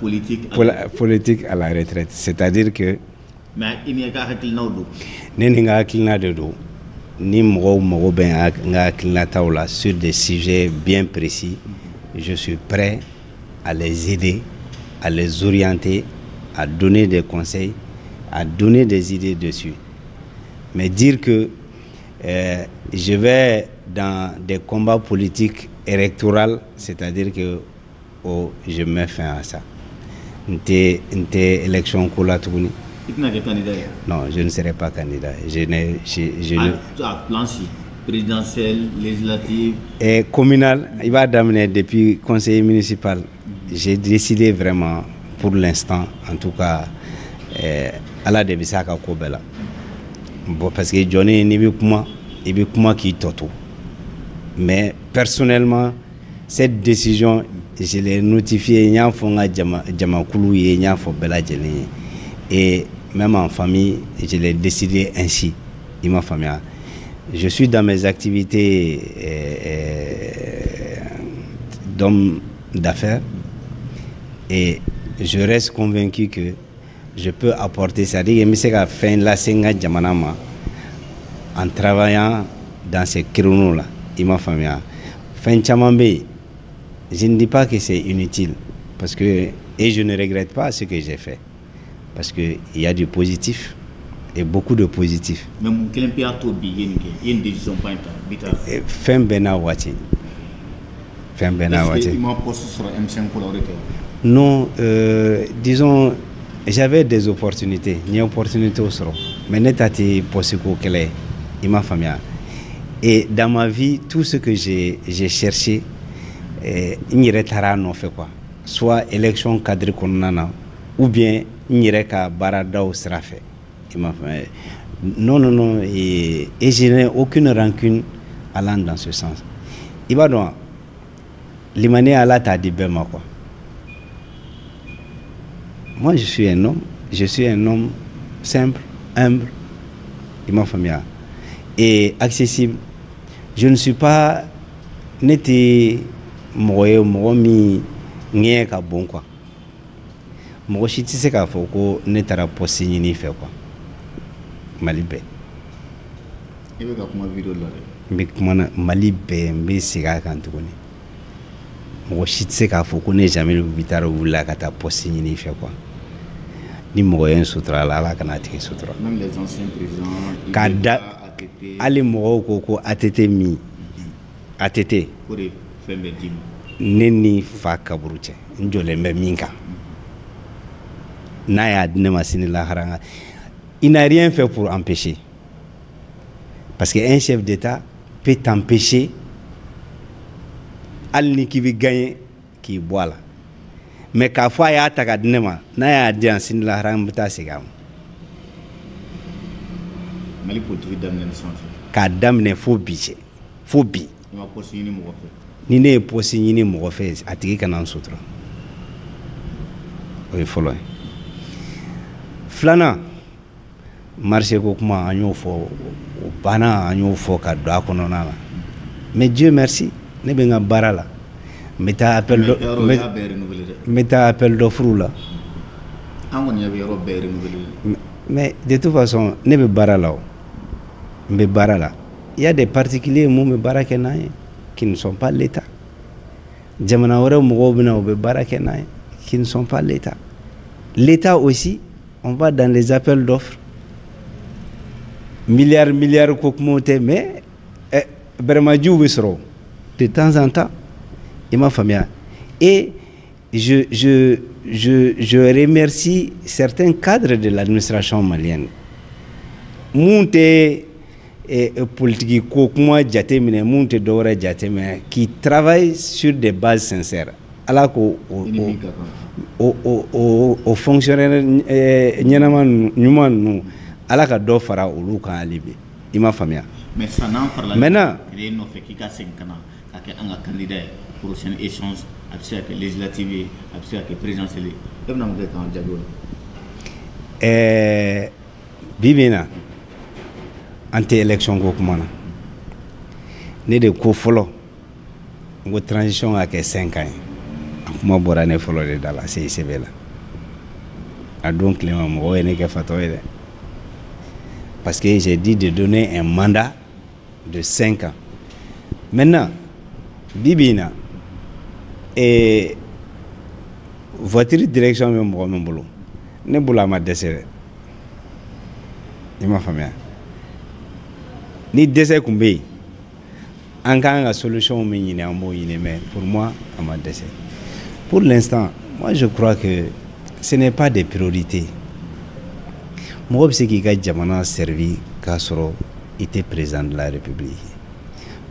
politique à la retraite, c'est-à-dire que mais i ni ka hakilinaw don. Ne ni n ka hakilina de don ni mɔgɔw mago bɛ n ka hakilinataw la sur des sujets bien précis, je suis prêt à les aider, à les orienter, à donner des conseils, à donner des idées dessus. Mais dire que je vais dans des combats politiques électoraux, c'est-à-dire que je mets fin à ça. N'était élection kola tuguni. Non, je ne serai pas candidat. Présidentielle, législative et communal, il va d'amener depuis conseiller municipal. J'ai décidé vraiment, pour l'instant, en tout cas, à la Debisaka Kobela. Bon, parce que Johnny il veut comment qui toto. Mais personnellement, cette décision, je l'ai notifiée, et même en famille, je l'ai décidé ainsi. Il m'a famille. Je suis dans mes activités d'homme d'affaires et je reste convaincu que je peux apporter, c'est-à-dire que je suis faire la senga jamanama en travaillant dans ces créneaux-là. Il m'a famille. Fin chamambe, je ne dis pas que c'est inutile parce que et je ne regrette pas ce que j'ai fait parce que il y a du positif. Et beaucoup de positifs. Mais mon il y a une décision pas fin bena wati. Fin bena wati. Non, disons, j'avais des opportunités. Ni opportunité au sort. Mais n'était pas possible qu'elle il m'a famille. Et dans ma vie, tout ce que j'ai cherché, il n'y aurait non fait quoi. Soit élection cadre qu'on ou bien il n'y aurait qu'à barada ou sera fait. Non, et je n'ai aucune rancune allant dans ce sens. Il va donc, l'imane Allah t'a dit ben quoi. Moi je suis un homme simple, humble, il m'a famille et accessible. Je ne suis pas n'était moi mi n'y ka bon quoi. Moi je sais qu'à faut que ne t'ara pas signé ni fait quoi. Mali bɛɛ i bɛ ka kuma vidéo la dɛ n bɛ kuma Mali bɛɛ n bɛ segin a kan tuguni mɔgɔ si tɛ se k'a fɔ ko ne Jamil Bitar wulila ka taa poste ɲini i fɛ quoi ni mɔgɔ ye n sutura la Ala kana a tigi sutura même les anciens présidents k'a da hali mɔgɔw ko ATT min ATT ko de fɛn bɛɛ d'i ma ne ni fa kaburu cɛ n jɔlen bɛ min kan n'a y'a di ne ma sini lahara il n'a rien fait pour empêcher. Parce qu'un chef d'État peut t'empêcher à qui veut gagner, qui boit là. Mais quand il y a un attaque, n'a y'a dit en signe la rambouta c'est comme. Mali politique d'amener le centre. Quand d'amener faut bicher, faut bi. Il m'a poursuivi mon ni ne ye posi ɲini mɔgɔ fɛ a tigi kana n sutura o ye fɔlɔ ye. Filanan marché ko kuma an y'o fɔ o banna an y'o fɔ ka don a kɔnɔna na mais Dieu merci ne bɛ n ka baara la n bɛ taa appel d'offre la mais de toute façon ne bɛ baara la o n bɛ baara la il y a des particuliers mun bɛ baara kɛ n'an ye qui ne sont pas l'État jamana wɛrɛ mɔgɔw bɛ na u bɛ baara kɛ n'an ye qui ne sont pas l'État. L'État aussi on va dans les appels d'offres milliards ko kuma tɛ mais bɛrɛmajiw bɛ sɔrɔ de temps en temps i m'a faamuya et je remercie certains cadres de l'administration malienne mun tɛ politique ko kuma jate minɛ mun tɛ dɔwɛrɛ jate minɛ qui travaille sur des bases sincères ala ko o fonctionnaire ɲɛnama ɲuman ninnu ala ka dɔ fara olu kan hali bi i m'a faamuya. Mais ça n'en parle pas. Maintenant, il y a une offre qui a 5 ans, qui a un candidat pour prochain échange, après que législative, après que présidentielle. Et vous n'avez pas de Bibina, anti-élection ko kuma na. Ne de ko fɔlɔ, ngo transition a kɛ 5 ans. Kuma bɔra ne fɔlɔ de da la CICB la. A don tilema mɔgɔ ye ne kɛ fatɔ ye dɛ. Parce que j'ai dit de donner un mandat de 5 ans. Maintenant, Bibina, voiture direction me mɔgɔ min bolo, ne bolo a ma dɛsɛ dɛ. I m'a faamuya. Ni dɛsɛ kun bɛ yen, an kan ka solution min ɲini an b'o ɲini mais pour moi a ma dɛsɛ. Pour l'instant, moi je crois que ce n'est pas des priorités. Mɔgɔ bɛ se k'i ka jamana servi k'a sɔrɔ i tɛ président de la République.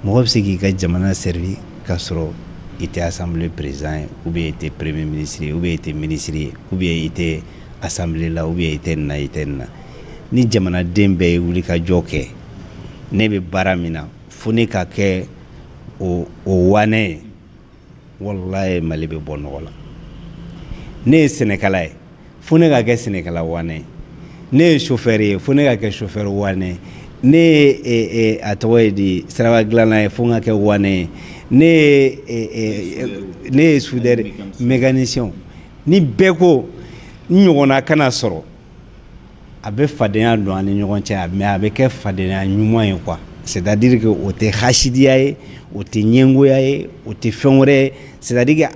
Mɔgɔ bɛ se k'i ka jamana servi k'a sɔrɔ i tɛ assemblée président ye ou bien i tɛ premier ministre ye ou bien i tɛ ministre ye ou bien i tɛ assemblée la ou bien i tɛ nin na i tɛ nin na. Ni jamanaden bɛɛ ye wulikajɔ kɛ ne bɛ baara min na fo ne ka kɛ o wanɛ ye walahi Mali bɛ bɔ nɔgɔ la. Ne ye sɛnɛkɛla ye fo ne ka kɛ sɛnɛkɛla wanɛ ye. Ne ye chauffeur ye fo ne ka kɛ chauffeur wanɛ. Ne ye a tɔgɔ ye di siraba dilanna ye fo n ka kɛ wanɛ ye. Ne ye soudeur mécanicien. Ni bɛɛ ko n ɲɔgɔnna kana sɔrɔ a bɛ fadenya don an ni ɲɔgɔn cɛ mais a bɛ kɛ fadenya ɲuman ye quoi. C'est-à-dire que o tɛ hasidiya ye o tɛ ɲɛngoya ye o tɛ fɛn wɛrɛ ye c'est-à-dire que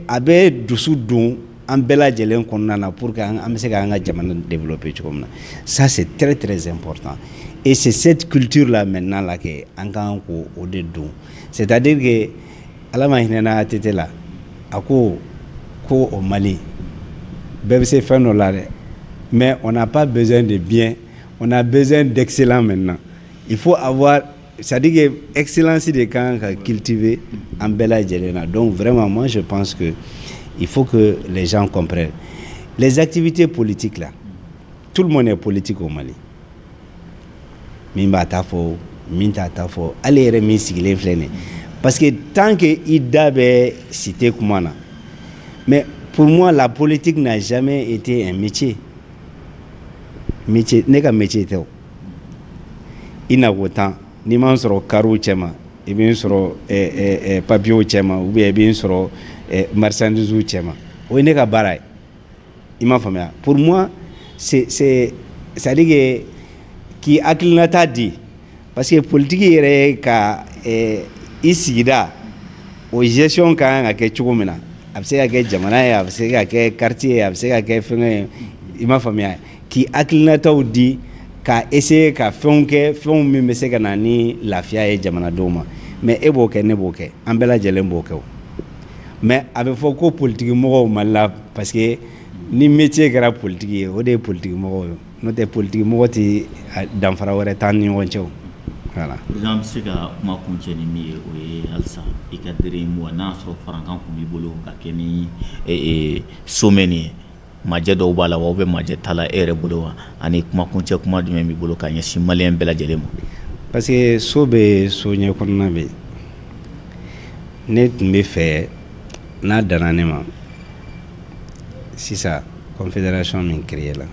a bɛ dusu don an bɛɛ lajɛlen kɔnɔna na pour que an bɛ se k'an ka jamana développer cogo min na. Ça c'est très très important et c'est cette culture là maintenant là que an kan k'o de don. C'est-à-dire que ala ma hinɛ ATT la a ko au Mali bɛɛ bɛ se fɛn dɔ la dɛ mais on n'a pas besoin de bien, on a besoin d'excellence maintenant. Il faut avoir, c'est-à-dire que excellence de kan ka cultiver en bɛɛ lajɛlen na. Donc vraiment moi je pense que il faut que les gens comprennent. Les activités politiques là, tout le monde est politique au Mali. Min b'a ta fɔ, min t'a ta fɔ, ale yɛrɛ min sigilen filɛ nin ye. Parce que tant que i da bɛ cité kuma na, mais pour moi la politique n'a jamais été un métier. Métier, ne ka métier tɛ o. I na ko tan, n'i ma sɔrɔ kariw cɛma, i bɛ n sɔrɔ papiers cɛma, ou bien i bɛ n sɔrɔ marchandises cɛma. O ye ne ka baara ye. I m'a faamuya. Pour moi, c'est-à-dire que k'i hakilinata di, parce que politique yɛrɛ ye ka i sigida o gestion kan ka kɛ cogo min na. A bɛ se ka kɛ jamana ye, a bɛ se ka kɛ quartier ye, a bɛ se ka kɛ fɛn ye. I m'a faamuya. K'i hakilinataw di ka essayer ka fɛnw kɛ fɛnw min bɛ se ka na ni lafiya ye jamanadenw ma. Mais e b'o kɛ ne b'o kɛ an bɛɛ lajɛlen b'o kɛ o. Mais a bɛ fɔ ko politique mɔgɔw Mali la parce que ni métier kɛra politique ye o de ye politique mɔgɔw ye. N'o tɛ politique mɔgɔ tɛ danfara wɛrɛ t'an ni ɲɔgɔn cɛ o. Voilà. Président bɛ se ka kuma kuncɛ ni min ye o ye halisa i ka dere mun n'a sɔrɔ farankan kun b'i bolo ka kɛ ni sommet nin ye. Majɛ dɔw b'a la wa ou bien majɛ t'a la e yɛrɛ bolo wa ani kuma kuncɛ kuma jumɛn b'i bolo ka ɲɛsin maliyɛn bɛɛ lajɛlen ma. Parce que so bɛ so ɲɛ kɔnɔna bɛ yen ne tun bɛ fɛ n'a danna ne ma sisan confédération min créé la